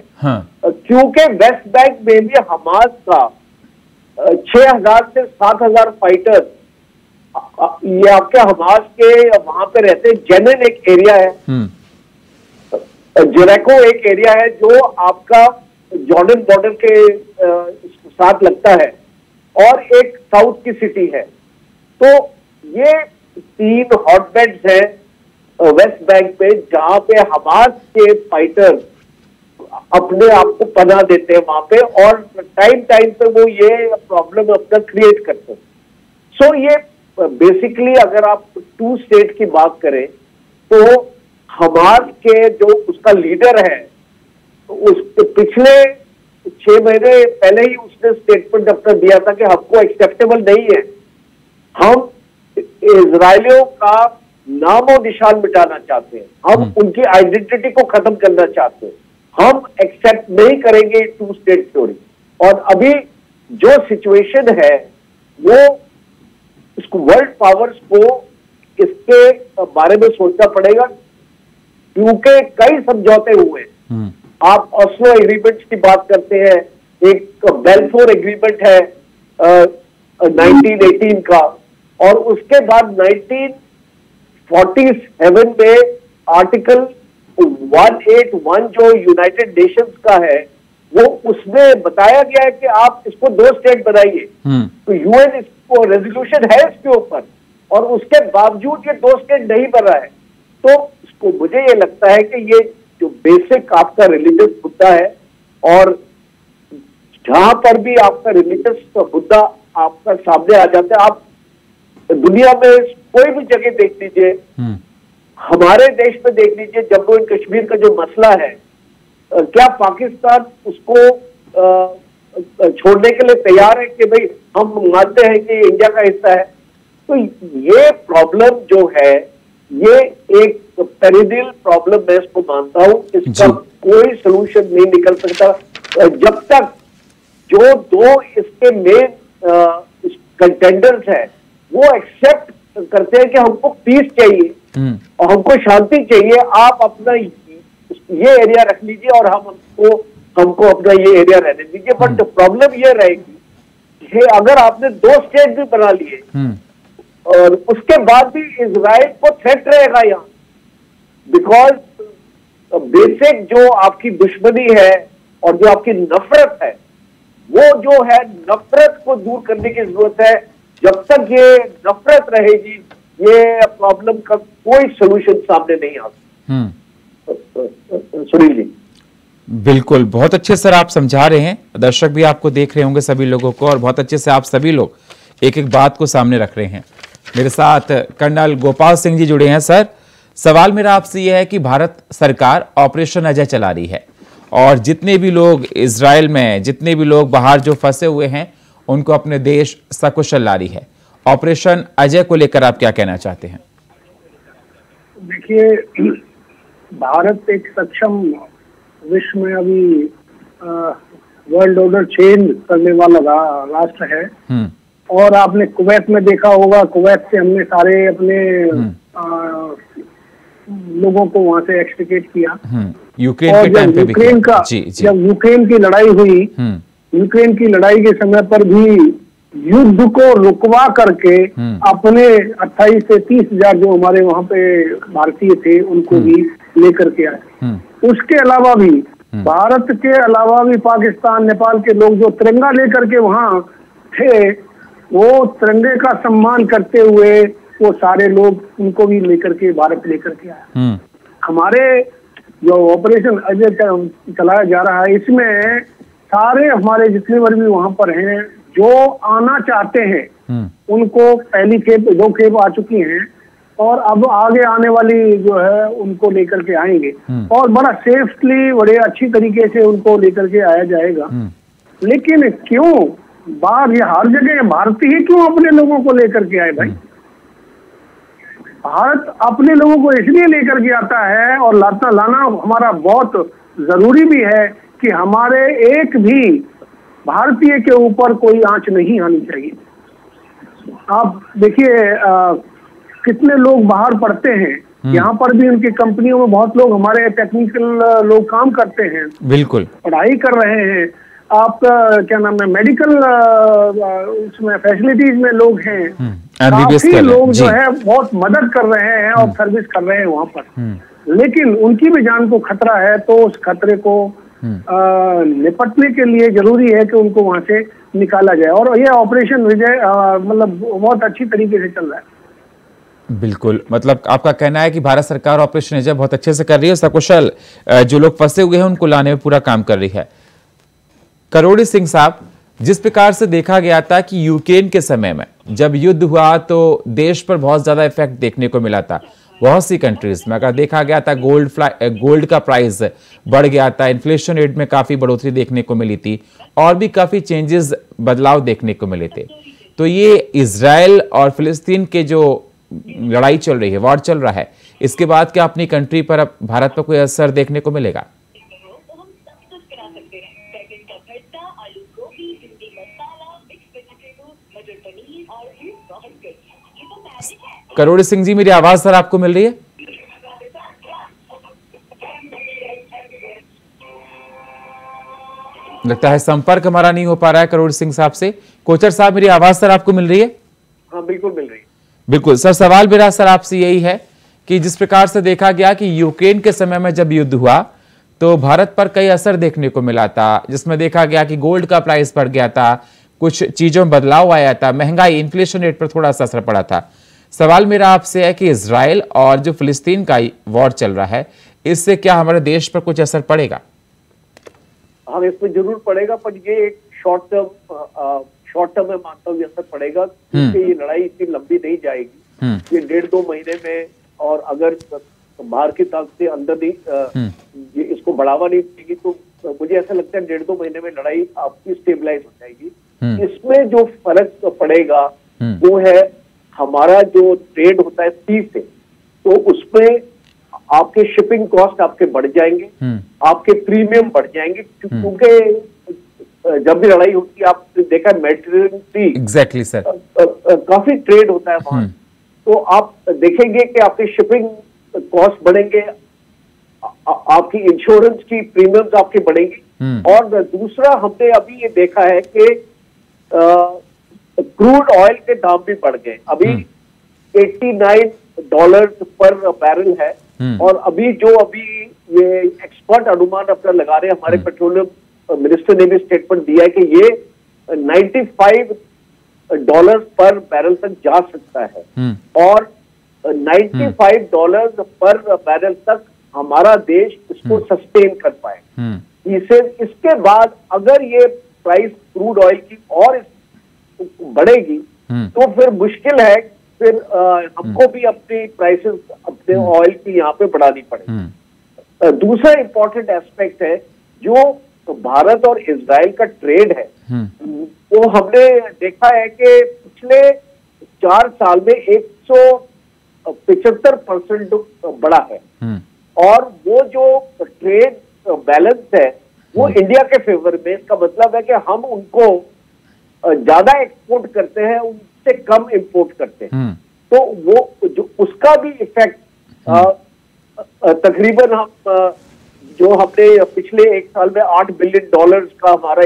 क्योंकि वेस्ट बैंक में भी हमास का 6,000 से 7,000 फाइटर्स, ये आपके हमास के वहां पे रहते हैं। जेनिन एक एरिया है, जेरेको एक एरिया है जो आपका जॉर्डन बॉर्डर के साथ लगता है, और एक साउथ की सिटी है। तो ये 3 हॉटबेड्स हैं वेस्ट बैंक पे, जहां पे हमास के फाइटर्स अपने आप को पनाह देते हैं वहां पे, और टाइम पे वो ये प्रॉब्लम अपना क्रिएट करते हैं। सो ये बेसिकली अगर आप 2 स्टेट की बात करें तो हमास के जो उसका लीडर है, उसके पिछले 6 महीने पहले ही उसने स्टेटमेंट अपना दिया था कि हमको एक्सेप्टेबल नहीं है, हम इजरायलियों का नामो निशान मिटाना चाहते हैं, हम उनकी आइडेंटिटी को खत्म करना चाहते हैं, हम एक्सेप्ट नहीं करेंगे 2 स्टेट थ्योरी। और अभी जो सिचुएशन है वो इसको वर्ल्ड पावर्स को इसके बारे में सोचना पड़ेगा, क्योंकि कई समझौते हुए। आप ऑस्लो एग्रीमेंट की बात करते हैं, एक बेल्फोर एग्रीमेंट है 1918 का, और उसके बाद 1947 में आर्टिकल 181 जो यूनाइटेड नेशंस का है, वो उसमें बताया गया है कि आप इसको 2 स्टेट बनाइए। तो यूएन इसको रेजोल्यूशन है इसके ऊपर, और उसके बावजूद ये 2 स्टेट नहीं बन रहा है। तो इसको मुझे ये लगता है कि ये जो बेसिक आपका रिलीजियस मुद्दा है, और जहां पर भी आपका रिलीजियस मुद्दा आपका सामने आ जाता है, आप दुनिया में कोई भी जगह देख लीजिए, हमारे देश में देख लीजिए, जम्मू एंड कश्मीर का जो मसला है, क्या पाकिस्तान उसको छोड़ने के लिए तैयार है कि भाई हम मानते हैं कि इंडिया का हिस्सा है? तो ये प्रॉब्लम जो है, ये एक पेरिडियल प्रॉब्लम मैं इसको मानता हूं। इसका कोई सलूशन नहीं निकल सकता जब तक जो 2 इसके मेन कंटेंडर्स हैं वो एक्सेप्ट करते हैं कि हमको पीस चाहिए, और हमको शांति चाहिए, आप अपना ये एरिया रख लीजिए और हमको अपना ये एरिया रहने दीजिए। बट प्रॉब्लम ये रहेगी कि अगर आपने 2 स्टेट भी बना लिए और उसके बाद भी इजराइल को थ्रेट रहेगा यहाँ, बिकॉज बेसिक जो आपकी दुश्मनी है और जो आपकी नफरत है, वो जो है नफरत को दूर करने की जरूरत है। जब तक ये नफरत रहेगी, ये प्रॉब्लम का कोई सोल्यूशन सामने नहीं आता। सुनील जी,
बिल्कुल, बहुत अच्छे सर आप समझा रहे हैं, दर्शक भी आपको देख रहे होंगे सभी लोगों को, और बहुत अच्छे से आप सभी लोग एक एक बात को सामने रख रहे हैं। मेरे साथ कर्नल गोपाल सिंह जी जुड़े हैं। सर, सवाल मेरा आपसे यह है कि भारत सरकार ऑपरेशन अजय चला रही है और जितने भी लोग इजराइल में, जितने भी लोग बाहर जो फंसे हुए हैं, उनको अपने देश सकुशल ला रही है। ऑपरेशन अजय को लेकर आप क्या कहना चाहते हैं?
देखिए, भारत एक सक्षम विश्व में अभी वर्ल्ड ऑर्डर चेंज करने वाला राष्ट्र है। और आपने कुवैत में देखा होगा, कुवैत से हमने सारे अपने लोगों को वहां से एक्सट्रिकेट किया।
यूक्रेन के टाइम पे भी किया।
जब यूक्रेन की लड़ाई हुई, यूक्रेन की लड़ाई के समय पर भी युद्ध को रुकवा करके अपने 28 से 30 हजार जो हमारे वहां पे भारतीय थे उनको भी लेकर के आए। उसके अलावा भी भारत के अलावा भी पाकिस्तान, नेपाल के लोग जो तिरंगा लेकर के वहां थे, वो तिरंगे का सम्मान करते हुए वो सारे लोग उनको भी लेकर के भारत लेकर के आया। हमारे जो ऑपरेशन अजय चलाया जा रहा है, इसमें सारे हमारे जितने बार भी वहां पर हैं, जो आना चाहते हैं उनको पहली खेप 2 खेप आ चुकी हैं और अब आगे आने वाली जो है उनको लेकर के आएंगे और बड़ा सेफली, बड़े अच्छी तरीके से उनको लेकर के आया जाएगा। लेकिन क्यों बाहर, ये हर जगह भारतीय ही क्यों अपने लोगों को लेकर के आए भाई? भारत अपने लोगों को इसलिए लेकर के आता है और लाना हमारा बहुत जरूरी भी है कि हमारे एक भी भारतीय के ऊपर कोई आंच नहीं आनी चाहिए। आप देखिए कितने लोग बाहर पढ़ते हैं, यहाँ पर भी उनकी कंपनियों में बहुत लोग हमारे टेक्निकल लोग काम करते हैं,
बिल्कुल
पढ़ाई कर रहे हैं। आपका क्या नाम है, मेडिकल उसमें फैसिलिटीज में लोग हैं, काफी लोग जो है बहुत मदद कर रहे हैं और सर्विस कर रहे हैं वहां पर। लेकिन उनकी भी जान को खतरा है, तो उस खतरे को निपटने के लिए जरूरी है कि उनको वहां से निकाला जाए। और ये ऑपरेशन विजय मतलब बहुत अच्छी तरीके से चल रहा है।
बिल्कुल, मतलब आपका कहना है कि भारत सरकार ऑपरेशन अजय बहुत अच्छे से कर रही है, सकुशल जो लोग फंसे हुए हैं उनको लाने में पूरा काम कर रही है। करोड़ी सिंह साहब, जिस प्रकार से देखा गया था कि यूक्रेन के समय में जब युद्ध हुआ तो देश पर बहुत ज्यादा इफेक्ट देखने को मिला था। बहुत सी कंट्रीज में अगर देखा गया था गोल्ड का प्राइस बढ़ गया था, इन्फ्लेशन रेट में काफी बढ़ोतरी देखने को मिली थी और भी काफी चेंजेस, बदलाव देखने को मिले थे। तो ये इजराइल और फिलिस्तीन के जो लड़ाई चल रही है, वॉर चल रहा है, इसके बाद क्या अपनी कंट्री पर, अब भारत पर कोई असर देखने को मिलेगा? करोड़ी सिंह जी, मेरी आवाज सर आपको मिल रही है? लगता है संपर्क हमारा नहीं हो पा रहा है करोड़ी सिंह साहब से। कोचर साहब, मेरी आवाज सर आपको मिल रही है?
हाँ, बिल्कुल मिल रही है।
बिल्कुल सर, सवाल मेरा सर आपसे यही है कि जिस प्रकार से देखा गया कि यूक्रेन के समय में जब युद्ध हुआ तो भारत पर कई असर देखने को मिला था, जिसमें देखा गया कि गोल्ड का प्राइस बढ़ गया था, कुछ चीजों में बदलाव आया था, महंगाई, इन्फ्लेशन रेट पर थोड़ा सा असर पड़ा था। सवाल मेरा आपसे है कि इजराइल और जो फिलिस्तीन का वॉर चल रहा है, इससे क्या हमारे देश पर कुछ असर पड़ेगा?
हाँ, इसमें जरूर पड़ेगा, पर ये एक शॉर्ट टर्म में मानता हूँ असर पड़ेगा, क्योंकि ये लड़ाई इतनी लंबी नहीं जाएगी। ये 1.5-2 महीने में, और अगर बाहर की ताकत से अंदर नहीं ये इसको बढ़ावा नहीं देगी तो मुझे ऐसा लगता है 1.5-2 महीने में लड़ाई आपकी स्टेबलाइज हो जाएगी। इसमें जो फर्क पड़ेगा वो है हमारा जो ट्रेड होता है सी से, तो उसमें आपके शिपिंग कॉस्ट आपके बढ़ जाएंगे, आपके प्रीमियम बढ़ जाएंगे, क्योंकि जब भी लड़ाई होती है आपने देखा मेडिटेरेनियन सी,
एग्जैक्टली सर,
काफी ट्रेड होता है वहां, तो आप देखेंगे कि आपकी शिपिंग कॉस्ट बढ़ेंगे, आपकी इंश्योरेंस की प्रीमियम्स आपकी बढ़ेंगी। और दूसरा हमने अभी ये देखा है कि क्रूड ऑयल के दाम भी बढ़ गए, अभी $89 पर बैरल है। और अभी ये एक्सपर्ट अनुमान अपना लगा रहे हैं, हमारे पेट्रोलियम मिनिस्टर ने भी स्टेटमेंट दिया है कि ये $95 पर बैरल तक जा सकता है। और $95 पर बैरल तक हमारा देश इसको सस्टेन कर पाए। इसके बाद अगर ये प्राइस क्रूड ऑयल की और बढ़ेगी तो फिर मुश्किल है, फिर हमको भी अपनी प्राइसेस अपने ऑयल की यहाँ पे बढ़ानी पड़ेगी। दूसरा इंपॉर्टेंट एस्पेक्ट है जो भारत और इजराइल का ट्रेड है, वो हमने देखा है कि पिछले 4 साल में 175% बढ़ा है। और वो जो ट्रेड बैलेंस है वो इंडिया के फेवर में, इसका मतलब है कि हम उनको ज्यादा एक्सपोर्ट करते हैं, उनसे कम इंपोर्ट करते हैं। तो वो जो उसका भी इफेक्ट तकरीबन हम जो हमने पिछले 1 साल में $8 बिलियन का हमारा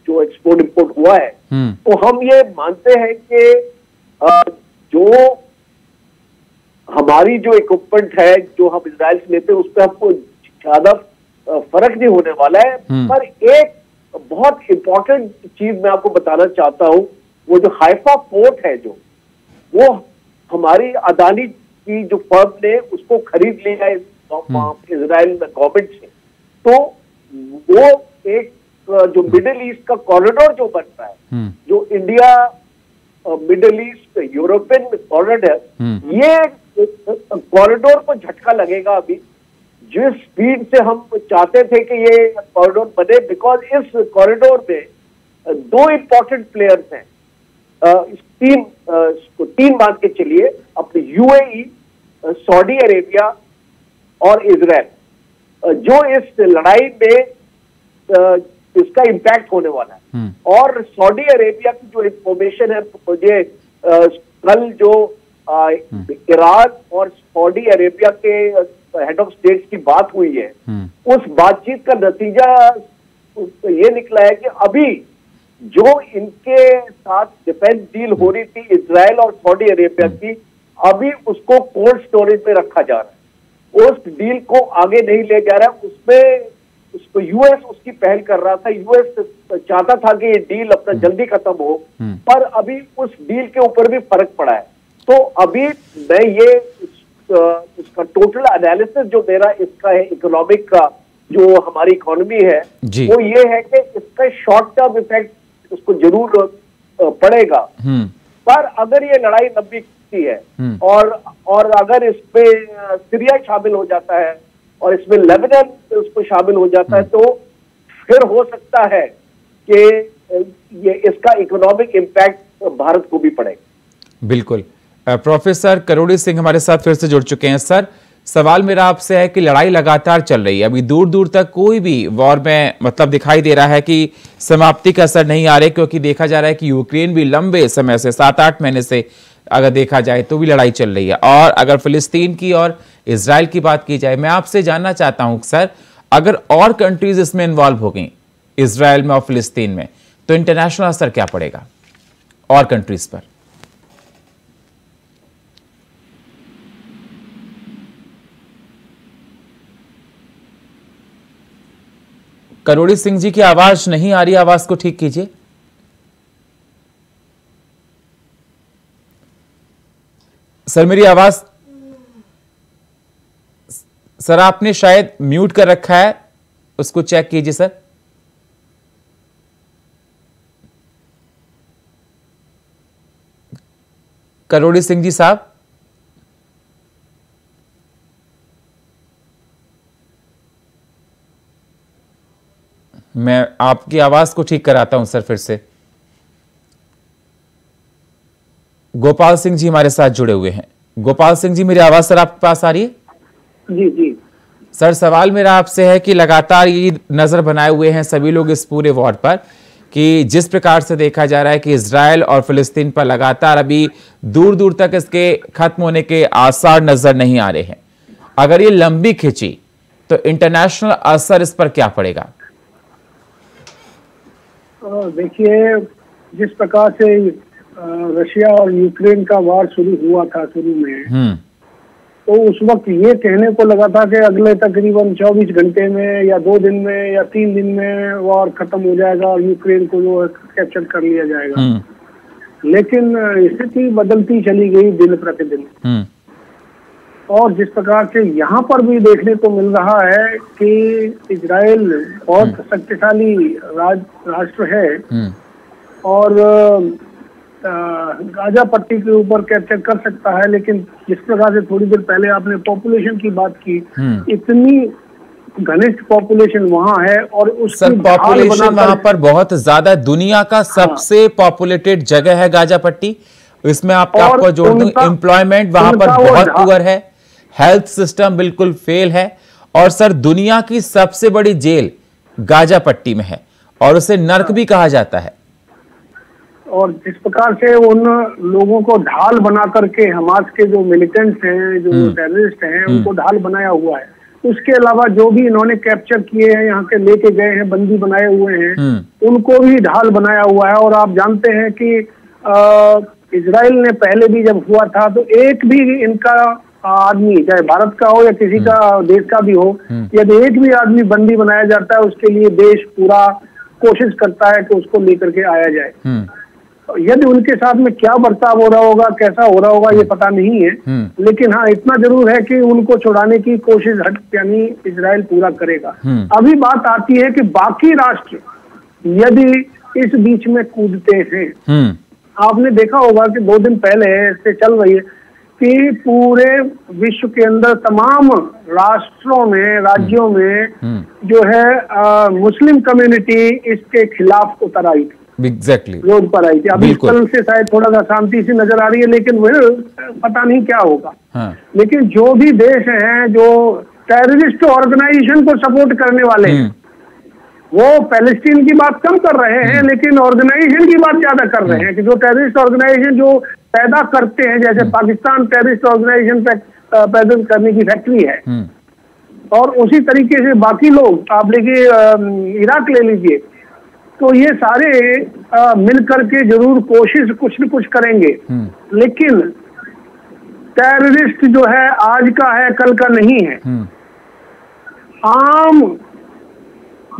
जो एक्सपोर्ट इंपोर्ट हुआ है, तो हम ये मानते हैं कि जो हमारी जो इक्विपमेंट है जो हम इजराइल से लेते हैं उस पर हमको ज्यादा फर्क नहीं होने वाला है। पर एक बहुत इंपॉर्टेंट चीज मैं आपको बताना चाहता हूं, वो जो हाइफा पोर्ट है जो वो हमारी अदानी की जो फर्म ने उसको खरीद लिया है इजराइल गवर्नमेंट से। तो वो एक जो मिडिल ईस्ट का कॉरिडोर जो बन रहा है, जो India middle east European corridor है, ये कॉरिडोर को झटका लगेगा अभी। जिस स्पीड से हम चाहते थे कि ये कॉरिडोर बने, बिकॉज इस कॉरिडोर में 2 इंपॉर्टेंट प्लेयर्स हैं, 3 मान के चलिए, अपने यूएई, सऊदी अरेबिया और इजराइल, जो इस लड़ाई में इसका इम्पैक्ट होने वाला है। और सऊदी अरेबिया की जो इंफॉर्मेशन है, मुझे कल जो ईरान और सऊदी अरेबिया के हेड ऑफ स्टेट की बात हुई है, उस बातचीत का नतीजा ये निकला है कि अभी जो इनके साथ डिफेंस डील हो रही थी इजराइल और सऊदी अरेबिया की, अभी उसको कोल्ड स्टोरेज में रखा जा रहा है। उस डील को आगे नहीं ले जा रहा है, उसमें उसको यूएस उसकी पहल कर रहा था। यूएस चाहता था कि ये डील अपना जल्दी खत्म हो, पर अभी उस डील के ऊपर भी फर्क पड़ा है। तो अभी मैं ये इसका टोटल एनालिसिस जो मेरा इसका है इकोनॉमिक का, जो हमारी इकोनॉमी है, वो ये है कि इसका शॉर्ट टर्म इफेक्ट उसको जरूर पड़ेगा। पर अगर ये लड़ाई लंबी है और अगर इसमें सीरिया शामिल हो जाता है और इसमें लेबनान उसको शामिल हो जाता है, तो फिर हो सकता है कि ये इसका इकोनॉमिक इम्पैक्ट भारत को भी पड़ेगा।
बिल्कुल। प्रोफेसर करोड़ी सिंह हमारे साथ फिर से जुड़ चुके हैं। सर, सवाल मेरा आपसे है कि लड़ाई लगातार चल रही है, अभी दूर दूर तक कोई भी वॉर में मतलब दिखाई दे रहा है कि समाप्ति का असर नहीं आ रहा है, क्योंकि देखा जा रहा है कि यूक्रेन भी लंबे समय से 7-8 महीने से अगर देखा जाए तो भी लड़ाई चल रही है। और अगर फिलिस्तीन की और इजराइल की बात की जाए, मैं आपसे जानना चाहता हूं सर, अगर और कंट्रीज इसमें इन्वॉल्व हो गई, इजराइल में और फिलिस्तीन में, तो इंटरनेशनल असर क्या पड़ेगा और कंट्रीज पर? करोड़ी सिंह जी की आवाज नहीं आ रही, आवाज को ठीक कीजिए। सर मेरी आवाज, सर आपने शायद म्यूट कर रखा है, उसको चेक कीजिए सर। करोड़ी सिंह जी साहब, मैं आपकी आवाज को ठीक कराता हूं सर फिर से। गोपाल सिंह जी हमारे साथ जुड़े हुए हैं। गोपाल सिंह जी, मेरी आवाज सर आपके पास आ रही है?
जी जी
सर, सवाल मेरा आपसे है कि लगातार ये नजर बनाए हुए हैं सभी लोग इस पूरे वॉर पर कि जिस प्रकार से देखा जा रहा है कि इजराइल और फिलिस्तीन पर लगातार अभी दूर दूर तक इसके खत्म होने के आसार नजर नहीं आ रहे हैं, अगर ये लंबी खिंची तो इंटरनेशनल असर इस पर क्या पड़ेगा?
देखिए, जिस प्रकार से रशिया और यूक्रेन का वार शुरू हुआ था शुरू में, तो उस वक्त ये कहने को लगा था कि अगले तकरीबन 24 घंटे में या 2 दिन में या 3 दिन में वार खत्म हो जाएगा और यूक्रेन को जो कैप्चर कर लिया जाएगा। लेकिन स्थिति बदलती चली गई दिन प्रतिदिन, और जिस प्रकार से यहाँ पर भी देखने को मिल रहा है कि इजराइल बहुत शक्तिशाली राष्ट्र है और गाजा पट्टी के ऊपर कैप्चर कर सकता है। लेकिन जिस प्रकार से थोड़ी देर पहले आपने पॉपुलेशन की बात की, इतनी घनिष्ठ पॉपुलेशन वहाँ है और उसकी
पॉपुलेशन वहाँ पर बहुत ज्यादा, दुनिया का सबसे पॉपुलेटेड जगह है गाजा पट्टी। इसमें आपको जोड़ दूं, एम्प्लॉयमेंट वहां पर बहुत पुअर है, हेल्थ सिस्टम बिल्कुल फेल है, और सर दुनिया की सबसे बड़ी जेल गाजा पट्टी में है और उसे नर्क भी कहा जाता है।
और जिस प्रकार से उन लोगों को ढाल बना करके हमास के जो मिलिटेंट्स हैं, जो टेररिस्ट हैं, उनको ढाल बनाया हुआ है। उसके अलावा जो भी इन्होंने कैप्चर किए हैं, यहाँ के लेके गए हैं, बंदी बनाए हुए हैं, उनको भी ढाल बनाया हुआ है। और आप जानते हैं कि इजराइल ने पहले भी जब हुआ था तो एक भी इनका आदमी, चाहे भारत का हो या किसी का देश का भी हो, यदि एक भी आदमी बंदी बनाया जाता है, उसके लिए देश पूरा कोशिश करता है कि उसको लेकर के आया जाए। यदि उनके साथ में क्या बर्ताव हो रहा होगा, कैसा हो रहा होगा, ये पता नहीं है। लेकिन हाँ, इतना जरूर है कि उनको छुड़ाने की कोशिश यानी इजराइल पूरा करेगा। अभी बात आती है कि बाकी राष्ट्र यदि इस बीच में कूदते हैं, आपने देखा होगा कि 2 दिन पहले से चल रही है कि पूरे विश्व के अंदर तमाम राष्ट्रों में, राज्यों में जो है मुस्लिम कम्युनिटी इसके खिलाफ उतर आई थी।
एग्जैक्टली
रोड पर आई थी। अभी कल से शायद थोड़ा सा शांति सी नजर आ रही है, लेकिन वह पता नहीं क्या होगा। लेकिन जो भी देश हैं जो टेररिस्ट ऑर्गेनाइजेशन को सपोर्ट करने वाले हैं, वो पैलेस्टीन की बात कम कर रहे हैं, लेकिन ऑर्गेनाइजेशन की बात ज्यादा कर रहे हैं कि जो टेररिस्ट ऑर्गेनाइजेशन जो पैदा करते हैं, जैसे पाकिस्तान टेररिस्ट ऑर्गेनाइजेशन पैदा करने की फैक्ट्री है, और उसी तरीके से बाकी लोग, आप देखिए इराक ले लीजिए, तो ये सारे मिलकर के जरूर कोशिश कुछ न कुछ करेंगे। लेकिन टेररिस्ट जो है आज का है, कल का नहीं है। आम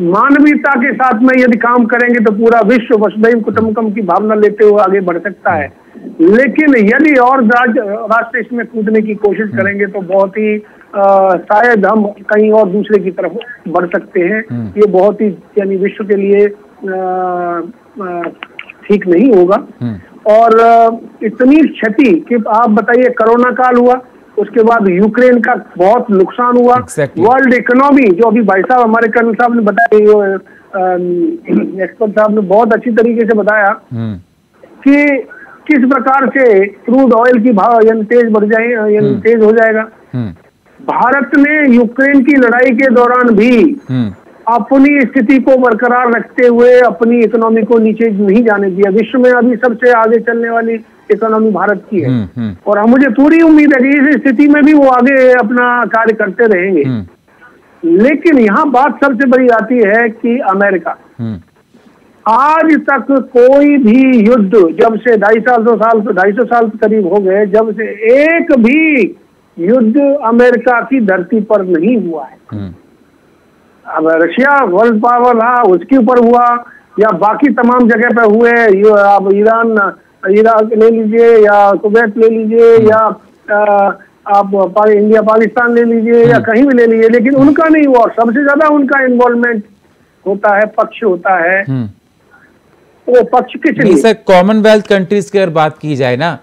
मानवीयता के साथ में यदि काम करेंगे तो पूरा विश्व वसुधैव कुटुंबकम की भावना लेते हुए आगे बढ़ सकता है। लेकिन यदि और रास्ते इसमें कूदने की कोशिश करेंगे तो बहुत ही शायद हम कहीं और दूसरे की तरफ बढ़ सकते हैं। ये बहुत ही यानी विश्व के लिए ठीक नहीं होगा। और इतनी क्षति कि आप बताइए, कोरोना काल हुआ, उसके बाद यूक्रेन का बहुत नुकसान हुआ। वर्ल्ड इकोनॉमी, जो अभी भाई साहब हमारे कर्नल साहब ने बताया, एक्सपर्ट साहब ने बहुत अच्छी तरीके से बताया कि किस प्रकार से क्रूड ऑयल की भाव यानी तेज बढ़ जाए, यानी तेज हो जाएगा। भारत ने यूक्रेन की लड़ाई के दौरान भी अपनी स्थिति को बरकरार रखते हुए अपनी इकोनॉमी को नीचे नहीं जाने दिया। विश्व में अभी सबसे आगे चलने वाली इकोनॉमी भारत की है, और मुझे पूरी उम्मीद है कि इस स्थिति में भी वो आगे अपना कार्य करते रहेंगे। लेकिन यहाँ बात सबसे बड़ी आती है कि अमेरिका, आज तक कोई भी युद्ध, जब से 250 साल करीब हो गए, जब से एक भी युद्ध अमेरिका की धरती पर नहीं हुआ है। अब रशिया वर्ल्ड पावर रहा, उसके ऊपर हुआ, या बाकी तमाम जगह पे हुए, आप इराक ले लीजिए, या कुवैत ले लीजिए, या आप इंडिया पाकिस्तान ले लीजिए, या कहीं भी ले लीजिए, लेकिन उनका नहीं हुआ। सबसे ज्यादा उनका इन्वॉल्वमेंट होता है, पक्ष होता है, वो पक्ष किस लिए?
सर कॉमनवेल्थ कंट्रीज की अगर बात की जाए ना,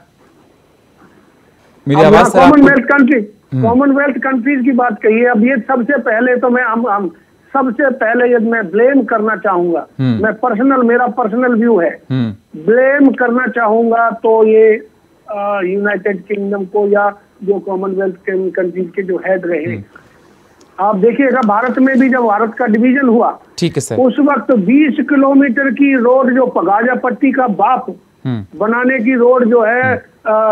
मेरी आवाज
कॉमनवेल्थ कंट्रीज की बात कही है। अब ये सबसे पहले तो हम सबसे पहले यदि मैं ब्लेम करना चाहूंगा, मेरा पर्सनल व्यू है, ब्लेम करना चाहूंगा तो ये यूनाइटेड किंगडम को, या जो कॉमनवेल्थ कंट्रीज के जो हेड रहे। आप देखिएगा भारत में भी जब भारत का डिवीजन हुआ,
ठीक है सर,
उस वक्त 20 किलोमीटर की रोड जो गाजा पट्टी का बाप बनाने की रोड जो है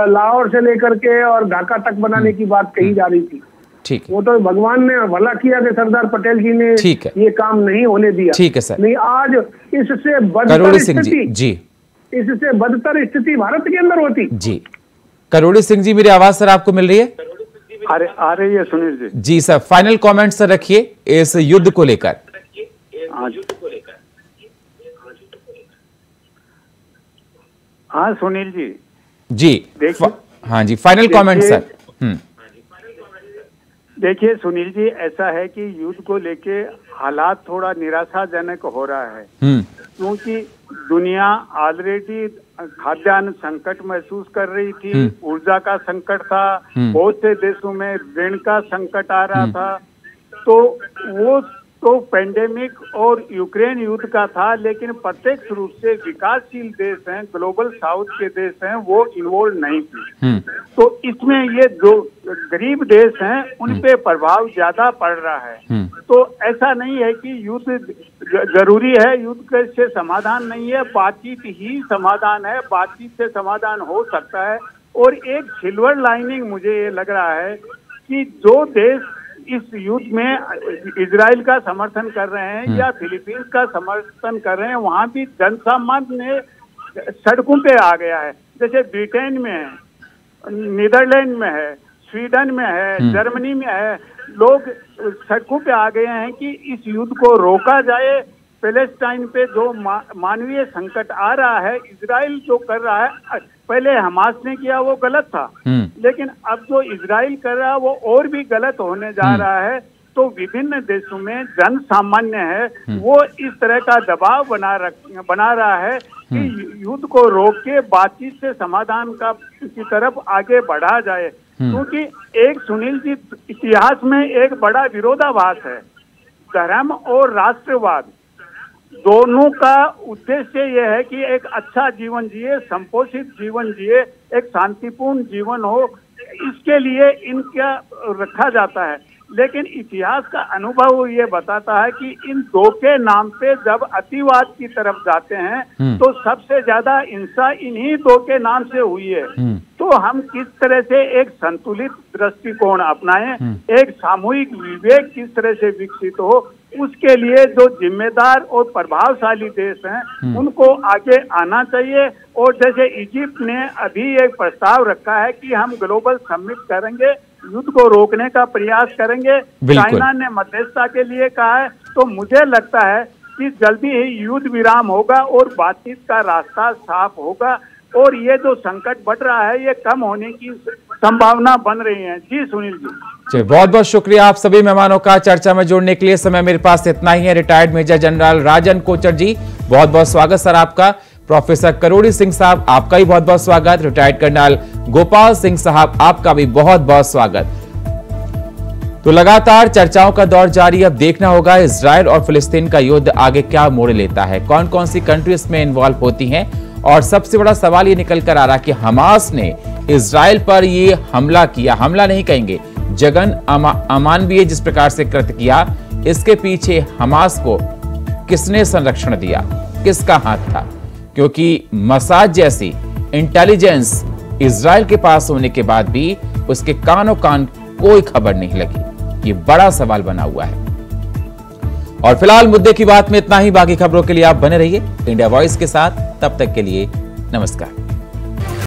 लाहौर से लेकर के और ढाका तक बनाने की बात कही जा रही थी।
ठीक है,
वो तो भगवान ने भला किया कि सरदार पटेल जी ने ये काम नहीं होने दिया।
ठीक है सर।
नहीं, आज इससे बदतर स्थिति भारत के अंदर होती।
जी, करोड़ी सिंह जी, मेरी आवाज सर आपको मिल रही है?
आ रही है सुनील जी।
जी सर, फाइनल कमेंट सर रखिए इस युद्ध को लेकर।
हाँ सुनील जी।
जी हाँ जी, फाइनल कमेंट सर।
देखिए सुनील जी, ऐसा है कि युद्ध को लेके हालात थोड़ा निराशाजनक हो रहा है, क्योंकि दुनिया ऑलरेडी खाद्यान्न संकट महसूस कर रही थी, ऊर्जा का संकट था, बहुत से देशों में ऋण का संकट आ रहा था। तो वो तो पेंडेमिक और यूक्रेन युद्ध का था, लेकिन प्रत्यक्ष रूप से विकासशील देश हैं, ग्लोबल साउथ के देश हैं, वो इन्वॉल्व नहीं थे। तो इसमें ये जो गरीब देश हैं उन पे प्रभाव ज्यादा पड़ रहा है। तो ऐसा नहीं है कि युद्ध जरूरी है, युद्ध से समाधान नहीं है, बातचीत ही समाधान है, बातचीत से समाधान हो सकता है। और एक सिल्वर लाइनिंग मुझे ये लग रहा है कि जो देश इस युद्ध में इजराइल का समर्थन कर रहे हैं या फिलीपींस का समर्थन कर रहे हैं, वहां भी जनसामान्य सड़कों पे आ गया है। जैसे ब्रिटेन में है, नीदरलैंड में है, स्वीडन में है, जर्मनी में है, लोग सड़कों पे आ गए हैं कि इस युद्ध को रोका जाए। पैलेस्टाइन पे जो मानवीय संकट आ रहा है, इजराइल जो कर रहा है, पहले हमास ने किया वो गलत था, लेकिन अब जो इजराइल कर रहा है वो और भी गलत होने जा रहा है। तो विभिन्न देशों में जन सामान्य है वो इस तरह का दबाव बना रहा है कि युद्ध को रोक के बातचीत से समाधान की तरफ आगे बढ़ा जाए। क्योंकि एक सुनील जी, इतिहास में एक बड़ा विरोधाभास है, धर्म और राष्ट्रवाद दोनों का उद्देश्य यह है कि एक अच्छा जीवन जिए, संपोषित जीवन जिए, एक शांतिपूर्ण जीवन हो, इसके लिए इनका रखा जाता है। लेकिन इतिहास का अनुभव ये बताता है कि इन दो के नाम पे जब अतिवाद की तरफ जाते हैं तो सबसे ज्यादा हिंसा इन्हीं दो के नाम से हुई है। तो हम किस तरह से एक संतुलित दृष्टिकोण अपनाएं, एक सामूहिक विवेक किस तरह से विकसित हो, उसके लिए जो जिम्मेदार और प्रभावशाली देश हैं उनको आगे आना चाहिए। और जैसे इजिप्ट ने अभी एक प्रस्ताव रखा है कि हम ग्लोबल समिट करेंगे, युद्ध को रोकने का प्रयास करेंगे, चाइना ने मध्यस्थता के लिए कहा है। तो मुझे लगता है कि जल्दी ही युद्ध विराम होगा और बातचीत का रास्ता साफ होगा और ये जो संकट बढ़ रहा है ये कम होने की संभावना बन रही है। जी सुनील जी,
बहुत बहुत शुक्रिया आप सभी मेहमानों का चर्चा में जुड़ने के लिए। समय मेरे पास इतना ही है। रिटायर्ड मेजर जनरल राजन कोचर जी, बहुत बहुत स्वागत सर आपका। प्रोफेसर करोड़ी सिंह साहब, आपका भी बहुत बहुत स्वागत। रिटायर्ड कर्नल गोपाल सिंह साहब, आपका भी बहुत बहुत स्वागत। तो लगातार चर्चाओं का दौर जारी। अब देखना होगा इजराइल और फिलिस्तीन का युद्ध आगे क्या मोड़ लेता है, कौन कौन सी कंट्रीज में इन्वॉल्व होती हैं। और सबसे बड़ा सवाल ये निकल कर आ रहा कि हमास ने इजराइल पर ये हमला किया, हमला नहीं कहेंगे, जघन अमानवीय जिस प्रकार से कृत्य किया, इसके पीछे हमास को किसने संरक्षण दिया, किसका हाथ था? क्योंकि मसाद जैसी इंटेलिजेंस इजराइल के पास होने के बाद भी उसके कानों कान कोई खबर नहीं लगी। ये बड़ा सवाल बना हुआ है। और फिलहाल मुद्दे की बात में इतना ही। बाकी खबरों के लिए आप बने रहिए इंडिया वॉइस के साथ। तब तक के लिए नमस्कार।